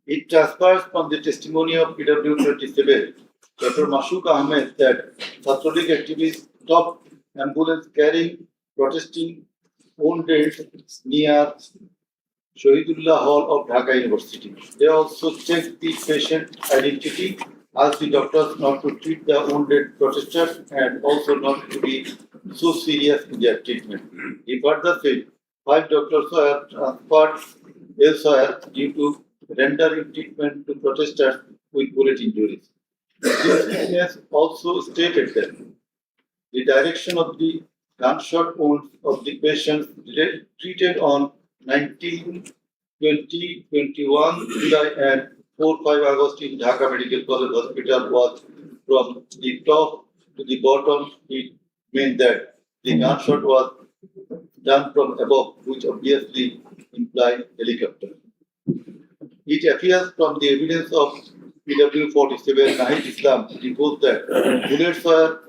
It transpires from the testimony of PW27, Dr. Mashuk Ahmed, that Chhatralik activists stopped ambulance carrying protesting wounded near Shahidullah Hall of Dhaka University. They also checked the patient identity, asked the doctors not to treat the wounded protesters and also not to be so serious in their treatment. He further said 5 doctors were transferred elsewhere due to rendering treatment to protesters with bullet injuries. This witness also stated that the direction of the gunshot wounds of the patients treated on 19, 20, 21 July and 4-5 August in Dhaka Medical College Hospital was from the top to the bottom. It meant that the gunshot was done from above, which obviously implied helicopter. It appears from the evidence of PW47 Nahid Islam deposed that bullets were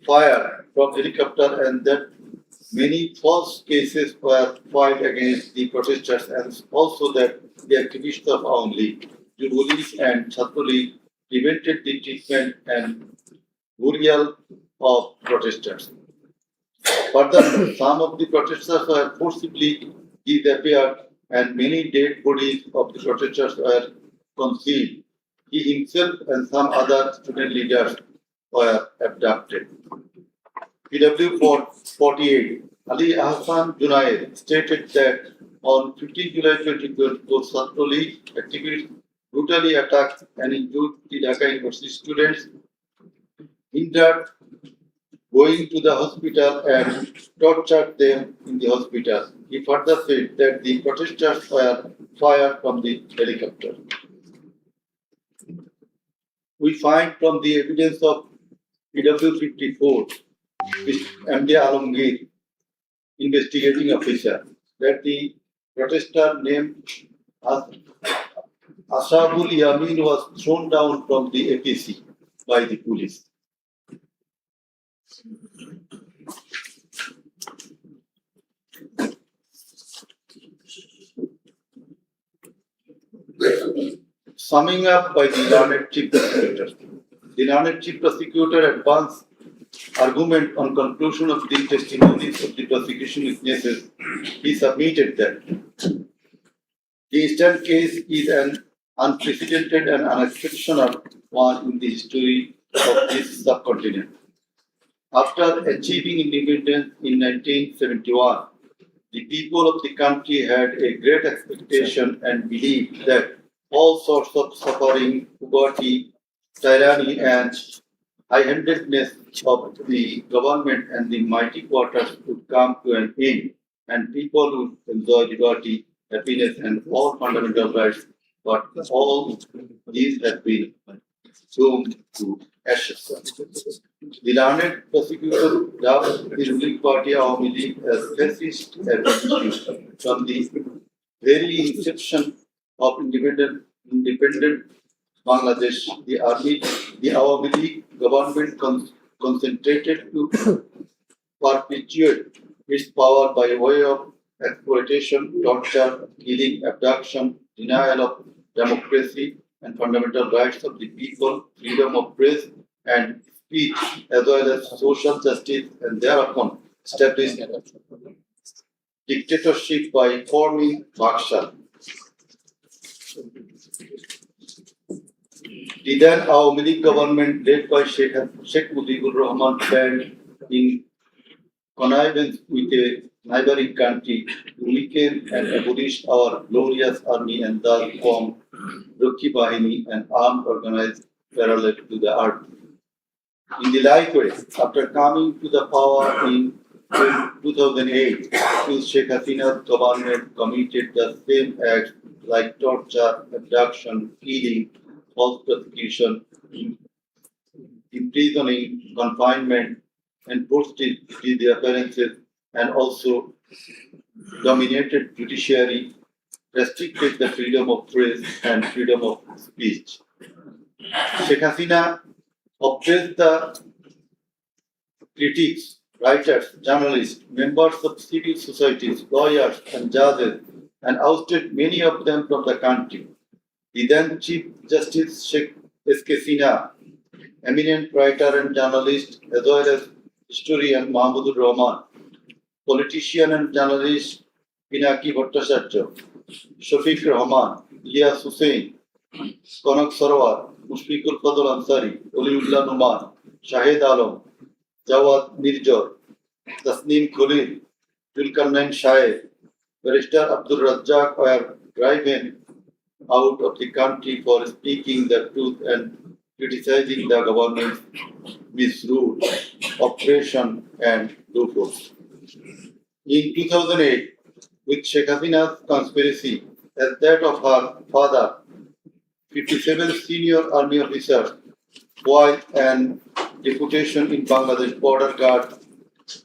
fired from helicopter and that many false cases were filed against the protesters, and also that the activists of Aum League, Jubilees and Chhatro League prevented the treatment and burial of protesters. Furthermore, some of the protesters were forcibly disappeared and many dead bodies of the protesters were concealed. He himself and some other student leaders were abducted. PW 48, Ali Ahsan Junaid stated that on 15 July 2024, Chhatro League activists brutally attacked and injured the Dhaka University students, hindered going to the hospital and tortured them in the hospital. He further said that the protesters were fired from the helicopter. We find from the evidence of PW 54, MD Alamgir, investigating officer, that the protester named Ashabul Yamin was thrown down from the APC by the police. Summing up by the learned chief prosecutor. The learned chief prosecutor advanced argument on conclusion of the testimonies of the prosecution witnesses. He submitted that the instant case is an unprecedented and unexceptional one in the history of this subcontinent. After achieving independence in 1971, the people of the country had a great expectation and belief that all sorts of suffering, poverty, tyranny, and high-handedness of the government and the mighty quarters would come to an end, and people would enjoy liberty, happiness, and all fundamental rights. But all these have been doomed to ashes. The learned prosecutor dubbed the ruling party Awami League as fascist issue from the very inception of independent Bangladesh. The Awami League government concentrated to perpetuate its power by way of exploitation, torture, killing, abduction, denial of democracy and fundamental rights of the people, freedom of press and speech, as well as social justice, and thereupon established dictatorship by forming Bakshar. The then Awami League government, led by Sheikh Mujibur Rahman, planned in connivance with a neighboring country to weaken and abolish our glorious army and thus form Rakhi Bahini, an armed organized parallel to the army. In the like way, after coming to the power in 2008, Sheikh Hasina's government committed the same acts like torture, abduction, killing, false prosecution, imprisoning, confinement, enforced disappearances, and also dominated judiciary, restricted the freedom of press and freedom of speech. Sheikh Hasina oppressed the critics, writers, journalists, members of civil societies, lawyers, and judges, and ousted many of them from the country. The then Chief Justice Sheikh S.K. Sinha, eminent writer and journalist, as well as historian Mahmudur Rahman, politician and journalist Pinaki Bhattacharya, Shafiq Rahman, Ilyas Hussain, Kanak Sarwar, Mushfiqul Fadl Ansari, Oliullah Numan, Shahid Alam, Jawad Mirjor, Tasneem Khalil, Zulkarnain Shahid, Barrister Abdul Razzaq were driven out of the country for speaking the truth and criticizing the government's misrule, oppression, and loopholes. In 2008, with Sheikh Hasina's conspiracy as that of her father, 57 senior army officers, while an deputation in Bangladesh Border Guard,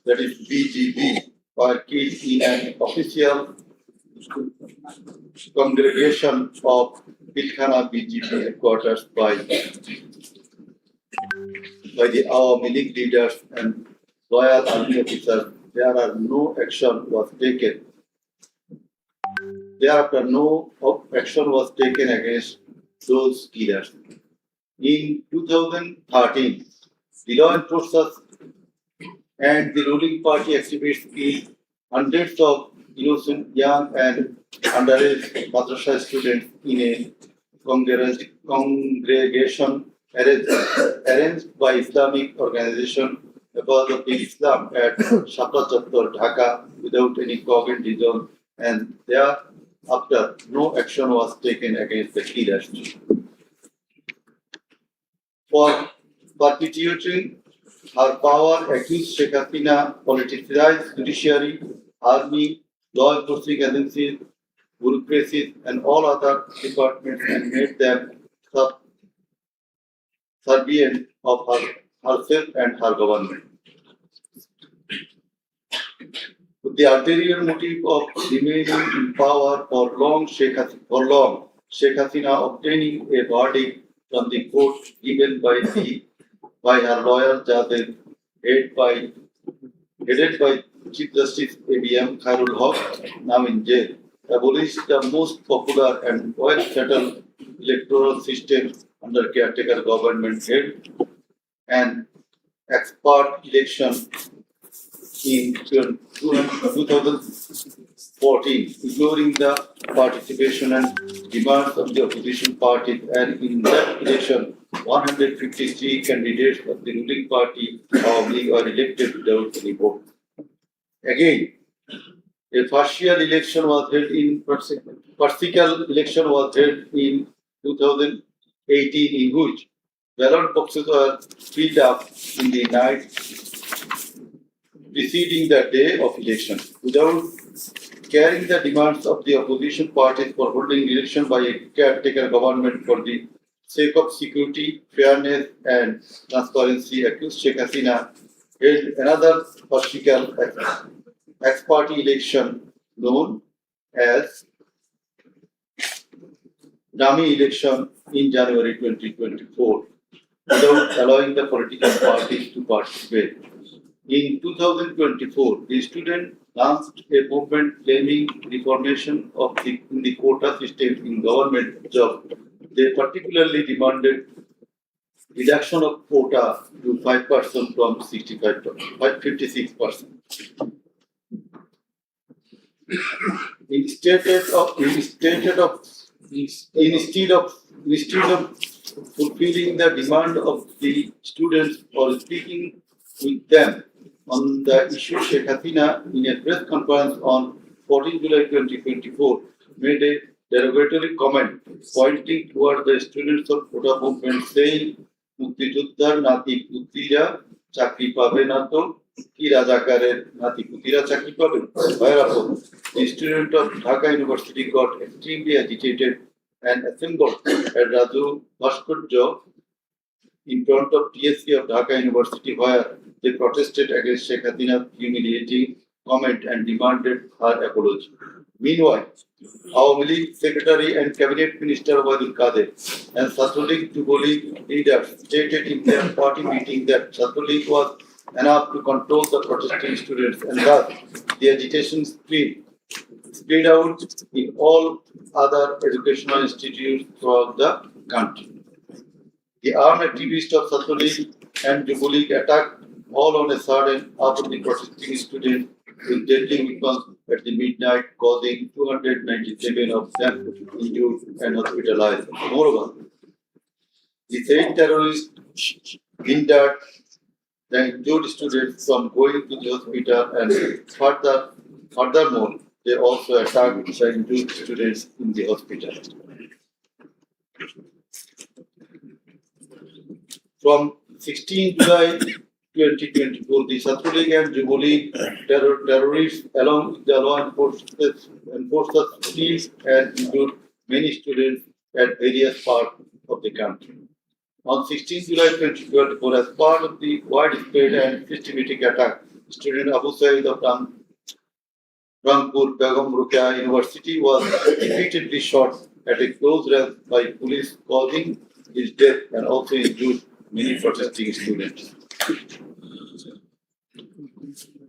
that is BGB, were killed in an official congregation of Pilkhana BGP headquarters by the Awami League leaders and loyal army officers thereafter no action was taken against those killers. In 2013, the law enforcement and the ruling party activists killed hundreds of innocent young and underage madrasa students in a congregation arranged by Islamic organization Hefazatul Islam at Shapra Chattor, Dhaka, without any cogent reason, and thereafter no action was taken against the killers. For perpetuating her power, accused Sheikh Hasina politicized judiciary, army, law enforcement agencies, bureaucracies, and all other departments and made them subservient of herself and her government. With the ulterior motive of remaining in power for long, Sheikh Hasina obtaining a verdict from the court given by her lawyer judges headed by Chief Justice A.B.M. Khairul Haq, now in jail, abolished the most popular and well-settled electoral system under caretaker government held an expert election in 2014, ignoring the participation and demands of the opposition parties, and in that election, 153 candidates of the ruling party were elected without any vote. Again, a partial election was held in 2018, in which ballot boxes were filled up in the night preceding the day of election, without carrying the demands of the opposition parties for holding election by a caretaker government for the sake of security, fairness, and transparency. Accused Sheikh Hasina held another partial ex-party election known as dummy election in January 2024, without allowing the political parties to participate. In 2024, the students launched a movement claiming reformation of the quota system in government jobs. They particularly demanded reduction of quota to 5% from 56%. Instead of fulfilling the demand of the students or speaking with them on the issue, Sheikh Hasina, in a press conference on 14 July 2024, made a derogatory comment pointing toward the students of quota movement, saying, "Muktijuddhar nati putira chakri pabe na to ki rajakarer nati putira chakri pabe." Whereupon the student of Dhaka University got extremely agitated and assembled at Raju Bhaskarya in front of TSC of Dhaka University, where they protested against Sheikh Hasina's humiliating comment and demanded her apology. Meanwhile, our League Secretary and Cabinet Minister Obaidul Qadir and Satlulik Jubilee leaders stated in their party meeting that Satlulik was enough to control the protesting students, and thus the agitation spread out in all other educational institutes throughout the country. The armed activists of Satlulik and Jubilee attacked all on a sudden after the protesting students with deadly weapons at the midnight, causing 297 of them injured and hospitalized. Moreover, the same terrorists hindered the injured students from going to the hospital, and furthermore, they also attacked the injured students in the hospital. From 16 July 2024, the Satlulik and Jubilee terrorists, along with the law enforcement teams, and injured many students at various parts of the country. On 16 July 2024, as part of the widespread and systematic attack, student Abu Said of Rangpur Begum Rukia University was repeatedly shot at a close range by police, causing his death and also injured many protesting students.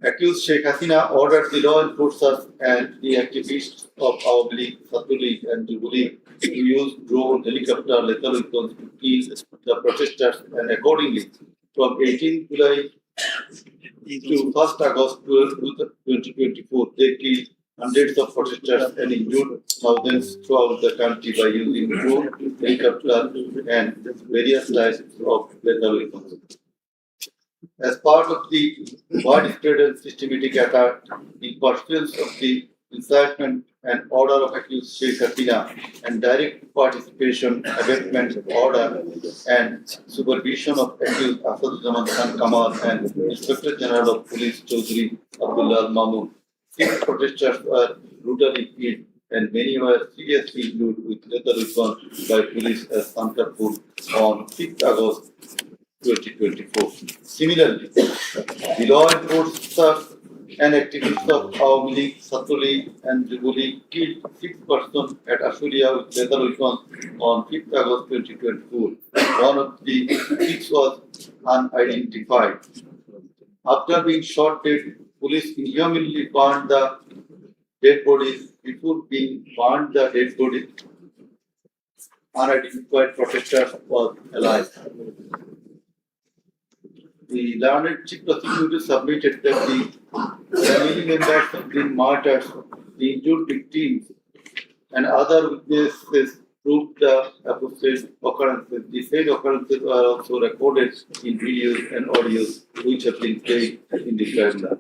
Accused Sheikh Hasina ordered the law enforcers and the activists of our league, Sattu League and Jubu League to use drone, helicopter, lethal weapons to kill the protesters, and accordingly, from 18 July to 1st August 2024, they killed hundreds of protesters and injured thousands throughout the country by using drone, helicopter, and various types of lethal weapons. As part of the widespread and systematic attack in pursuance of the incitement and order of accused Sheikh Hasina and direct participation, abatement, order, and supervision of accused Asaduzzaman Khan Kamal and Inspector General of Police Chaudhry Abdullah Mamun, 6 protesters were brutally killed and many were seriously injured with lethal weapons by police at Sankarpur on 6th August 2024. Similarly, the law enforcers and activists of Awami League, Sattu League, and Jubu League killed 6 persons at Ashuria with lethal weapons on 5th August 2024. One of the 6 was unidentified. After being shot dead, police inhumanly burned the dead bodies. Before being burned the dead body, unidentified protester was alive. The learned chief prosecutor submitted that the family members of the martyrs, the injured victims, and other witnesses proved the aforesaid occurrences. The said occurrences are also recorded in videos and audios which have been played in the tribunal.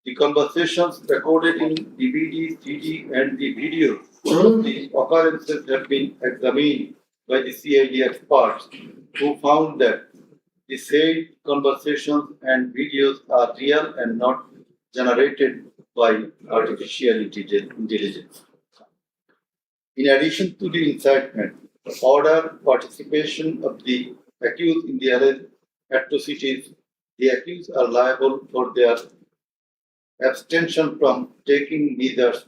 The conversations recorded in DVD, CD, and the video of the occurrences have been examined by the CID experts who found that the said conversations and videos are real and not generated by artificial intelligence. In addition to the incitement, order, participation of the accused in the alleged atrocities, the accused are liable for their abstention from taking measures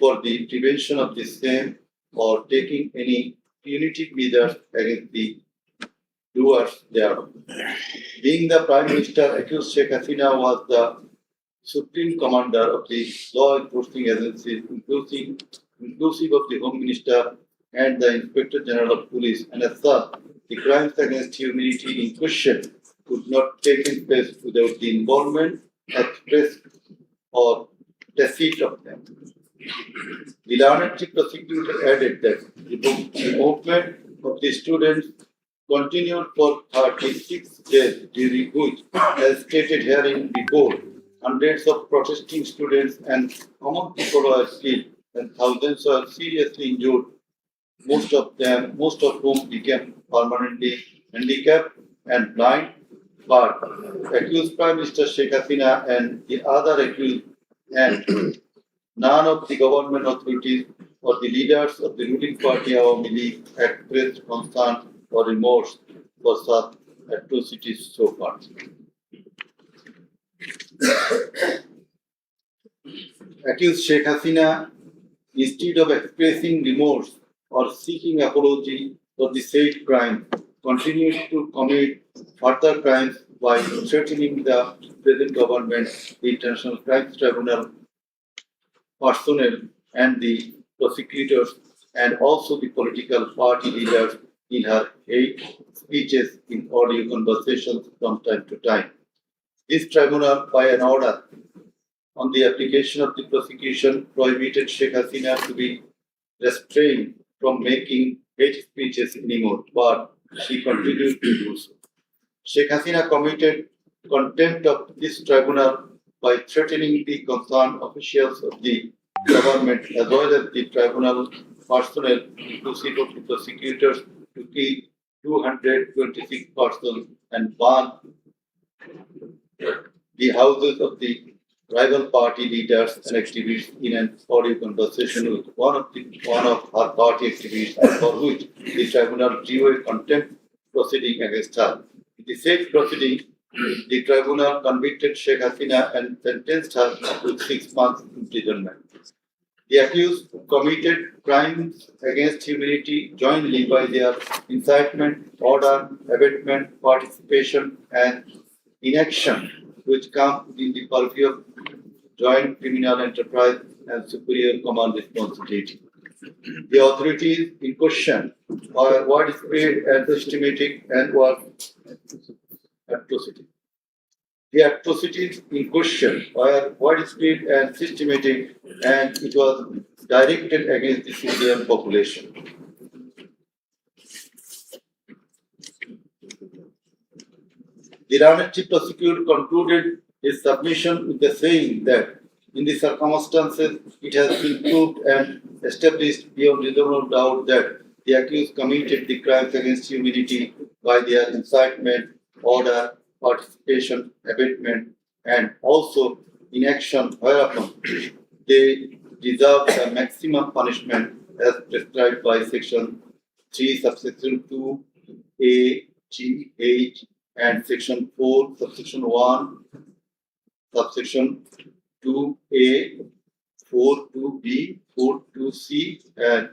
for the prevention of the same or taking any punitive measures against the doers thereof. Being the Prime Minister, accused Sheikh Hasina was the Supreme Commander of the law enforcing agencies, inclusive of the Home Minister and the Inspector General of Police, and as such, the crimes against humanity in question could not take place without the involvement, express, or deceit of them. The learned chief prosecutor added that the movement of the students continued for 36 days, during which, as stated herein before, hundreds of protesting students and common people were killed and thousands were seriously injured, most of whom became permanently handicapped and blind. But accused Prime Minister Sheikh Hasina and the other accused and none of the government authorities or the leaders of the ruling party Awami League expressed concern or remorse for such atrocities so far. Accused Sheikh Hasina, instead of expressing remorse or seeking apology for the said crime, continues to commit further crimes by threatening the present government, the International Crimes Tribunal personnel, and the prosecutors, and also the political party leaders in her hate speeches in audio conversations from time to time. This tribunal, by an order on the application of the prosecution, prohibited Sheikh Hasina to be restrained from making hate speeches anymore, but she continued to do so. Sheikh Hasina committed contempt of this tribunal by threatening the concerned officials of the government as well as the tribunal personnel, inclusive of the prosecutors, to kill 226 persons and burn the houses of the rival party leaders and activists in an audio conversation with one of her party activists, for which the tribunal drew a contempt proceeding against her. In the said proceeding, the tribunal convicted Sheikh Hasina and sentenced her to 6 months imprisonment. The accused committed crimes against humanity jointly by their incitement, order, abatement, participation, and inaction which come within the purview of joint criminal enterprise and superior command responsibility. The authorities in question are widespread and systematic and were atrocity. The atrocities in question were widespread and systematic, and it was directed against the civilian population. The Learned Chief Prosecutor concluded his submission with the saying that in the circumstances it has been proved and established beyond reasonable doubt that the accused committed the crimes against humanity by their incitement, order, participation, abatement, and also inaction whereupon they deserve the maximum punishment as prescribed by Section 3, subsection 2, A, G, H, and Section 4, subsection 1, subsection 2A, 4.2B, 4.2C, and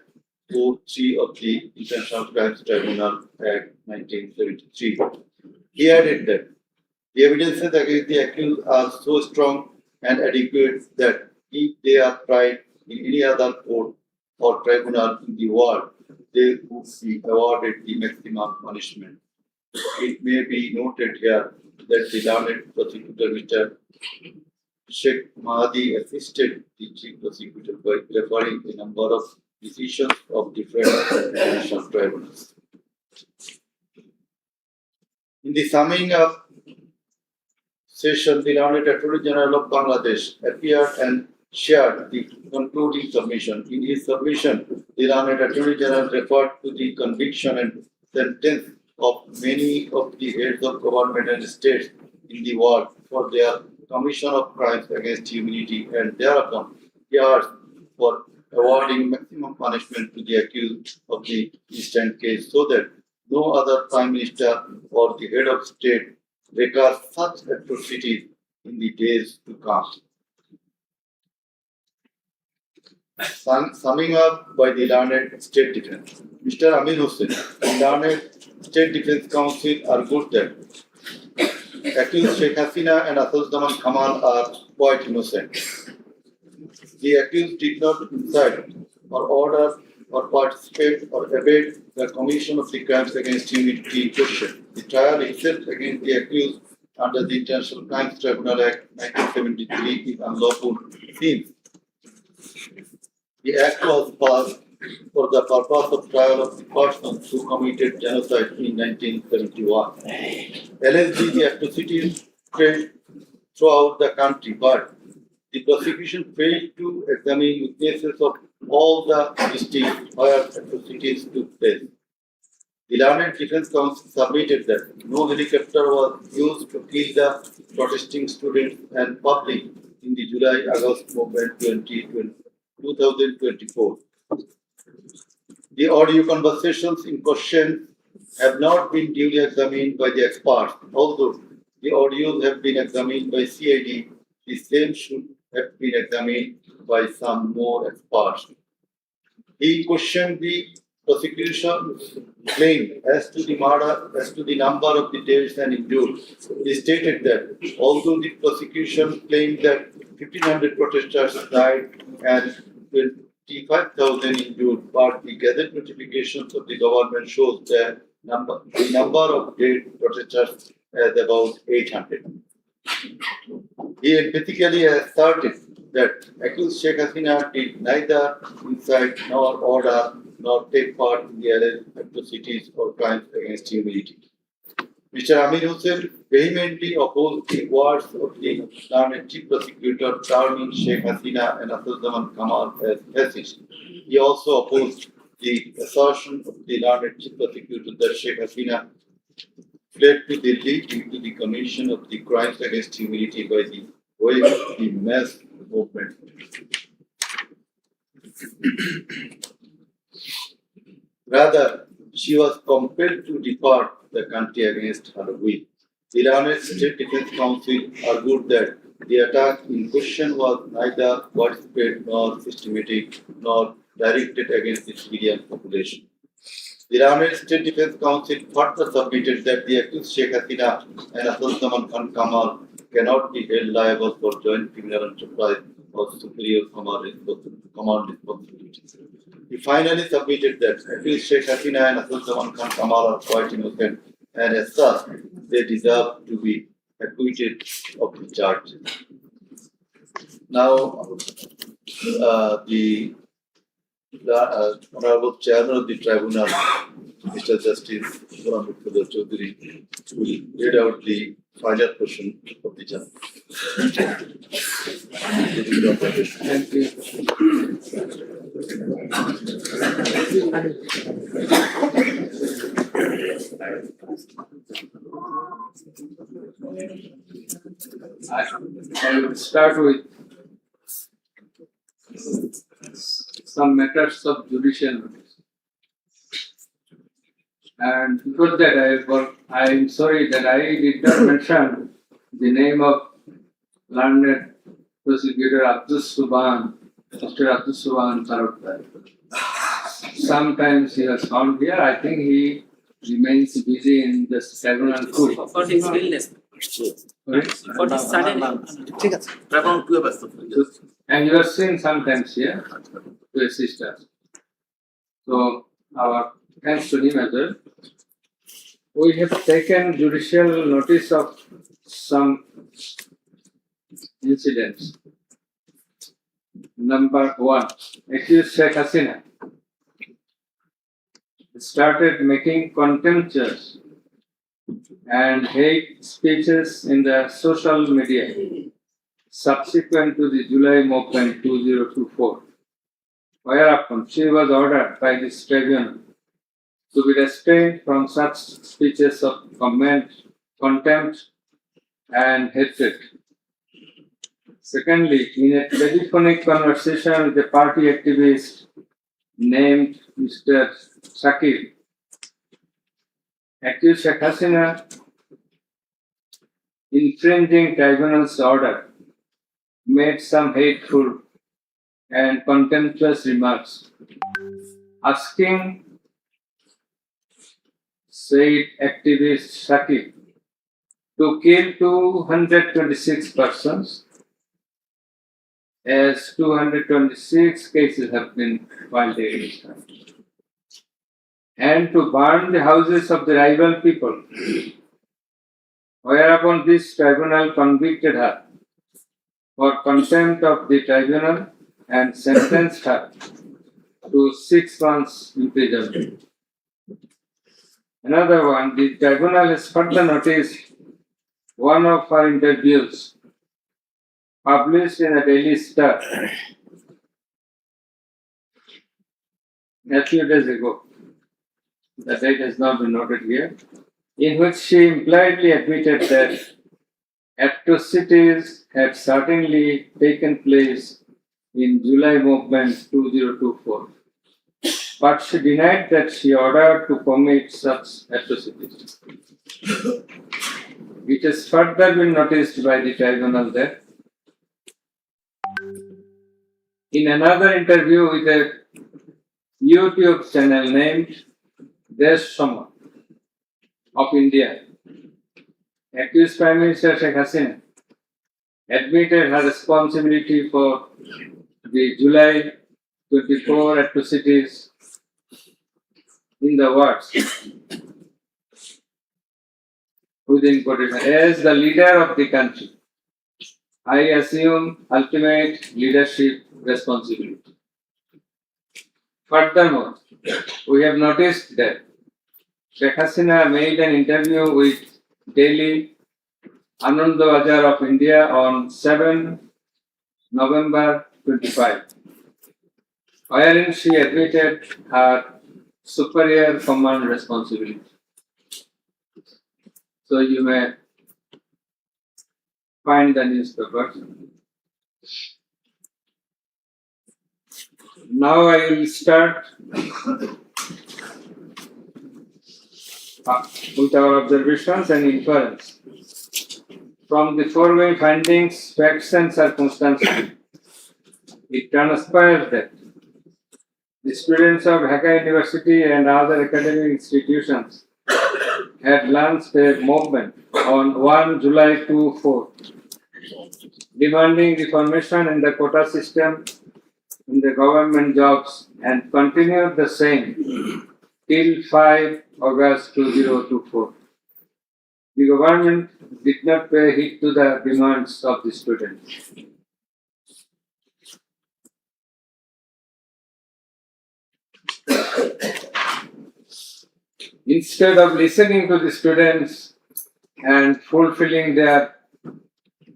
4.3 of the International Crimes Tribunal Act 1973. He added that the evidences against the accused are so strong and adequate that if they are tried in any other court or tribunal in the world, they would be awarded the maximum punishment. It may be noted here that the Learned Prosecutor, Mr. Sheikh Mahdi, assisted the Chief Prosecutor by referring a number of decisions of different international tribunals. In the summing up session, the Learned Attorney General of Bangladesh appeared and shared the concluding submission. In his submission, the Learned Attorney General referred to the conviction and sentence of many of the heads of government and states in the world for their commission of crimes against humanity, and thereupon he asked for awarding maximum punishment to the accused of the instant case so that no other prime minister or the head of state recurs such atrocities in the days to come. Summing up by the Learned State Defense, Mr. Amin Hussain, the Learned State Defense Council argued that accused Sheikh Hasina and Asad Kamal are quite innocent. The accused did not incite or order or participate or abet the commission of the crimes against humanity in question. The trial itself against the accused under the International Crimes Tribunal Act 1973 is unlawful since the act was passed for the purpose of trial of the persons who committed genocide in 1971. LSD, the atrocities spread throughout the country, but the prosecution failed to examine witnesses of all the districts where atrocities took place. The Learned Defense Council submitted that no helicopter was used to kill the protesting students and public in the July-August movement 2024. The audio conversations in question have not been duly examined by the experts. Although the audios have been examined by CID, the same should have been examined by some more experts. He questioned the prosecution's claim as to the number of the deaths and injured. He stated that although the prosecution claimed that 1,500 protesters died and 25,000 injured, but the gazetted notifications of the government shows the number of dead protesters as about 800. He emphatically asserted that accused Sheikh Hasina did neither incite nor order nor take part in the alleged atrocities or crimes against humanity. Mr. Amin Hussain vehemently opposed the words of the Learned Chief Prosecutor terming Sheikh Hasina and Asad Kamal as fascist. He also opposed the assertion of the Learned Chief Prosecutor that Sheikh Hasina fled to Delhi due to the commission of the crimes against humanity by the way of the mass movement. Rather, she was compelled to depart the country against her will. The Learned State Defense Council argued that the attack in question was neither widespread nor systematic nor directed against the civilian population. The Ranair State Defense Council further submitted that the accused Sheikh Hasina and Asalzaman Khan Kamal cannot be held liable for joint criminal enterprise or superior command responsibilities. He finally submitted that accused Sheikh Hasina and Asalzaman Khan Kamal are quite innocent, and as such, they deserve to be acquitted of the charges. Now, the Honorable Chairman of the Tribunal, Mr. Justice Prabhupada Chaudhary, will read out the final portion of the judge. Thank you. I will start with some matters of judicial notice. And before that, I am sorry that I did not mention the name of learned prosecutor Abdul Subhan, Mr. Abdul Subhan Tarakdar. Sometimes he was found here. I think he remains busy in the tribunal court. For his illness. Right? For his sudden And you are seen sometimes here to assist us. So, our thanks to him as well. We have taken judicial notice of some incidents. Number 1, accused Sheikh Hasina started making contemptuous and hate speeches in the social media subsequent to the July movement 2024, whereupon she was ordered by this tribunal to be restrained from such speeches of contempt and hatred. Secondly, in a telephonic conversation with a party activist named Mr. Shakir, accused Sheikh Hasina, infringing tribunal's order, made some hateful and contemptuous remarks, asking said activist Shakir to kill 226 persons, as 226 cases have been filed against her, and to burn the houses of the rival people, whereupon this tribunal convicted her for contempt of the tribunal and sentenced her to 6 months imprisonment. Another one, the tribunal has further noticed one of her interviews published in a Daily Star a few days ago. The date has not been noted here, in which she impliedly admitted that atrocities had certainly taken place in July movement 2024, but she denied that she ordered to commit such atrocities. It has further been noticed by the tribunal that in another interview with a YouTube channel named Desh Sama of India, accused Prime Minister Sheikh Hasina admitted her responsibility for the July 24 atrocities in the words within quotation, as the leader of the country, I assume ultimate leadership responsibility. Furthermore, we have noticed that Sheikh Hasina made an interview with Daily Anandabazar of India on 7 November 25, wherein she admitted her superior command responsibility. So you may find the newspapers. Now I will start with our observations and inference. From the foregoing findings, facts and circumstances, it transpires that The students of Dhaka University and other academic institutions had launched a movement on 1 July 24, demanding reformation in the quota system in the government jobs and continued the same till 5 August 2024. The government did not pay heed to the demands of the students. Instead of listening to the students and fulfilling their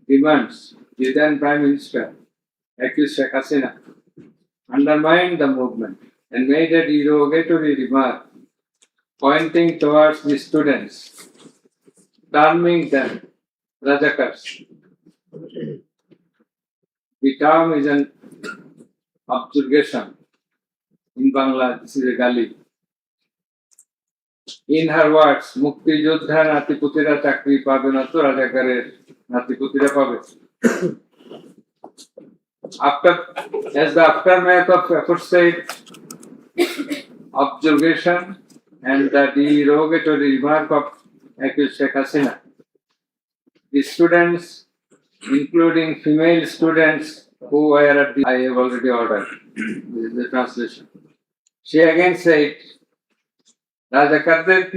demands, the then Prime Minister, accused Sheikh Hasina, undermined the movement and made a derogatory remark pointing towards the students, terming them Rajakars. The term is an objurgation. In Bangla, this is a gali. In her words, Mukti Jodha Natiputira Chakri Pabe na to Rajakarer Natiputira Pabe. As the aftermath of aforesaid objurgation and the derogatory remark of accused Sheikh Hasina, the students, including female students who were at the, I have already ordered, this is the translation. She again said, Rajakarder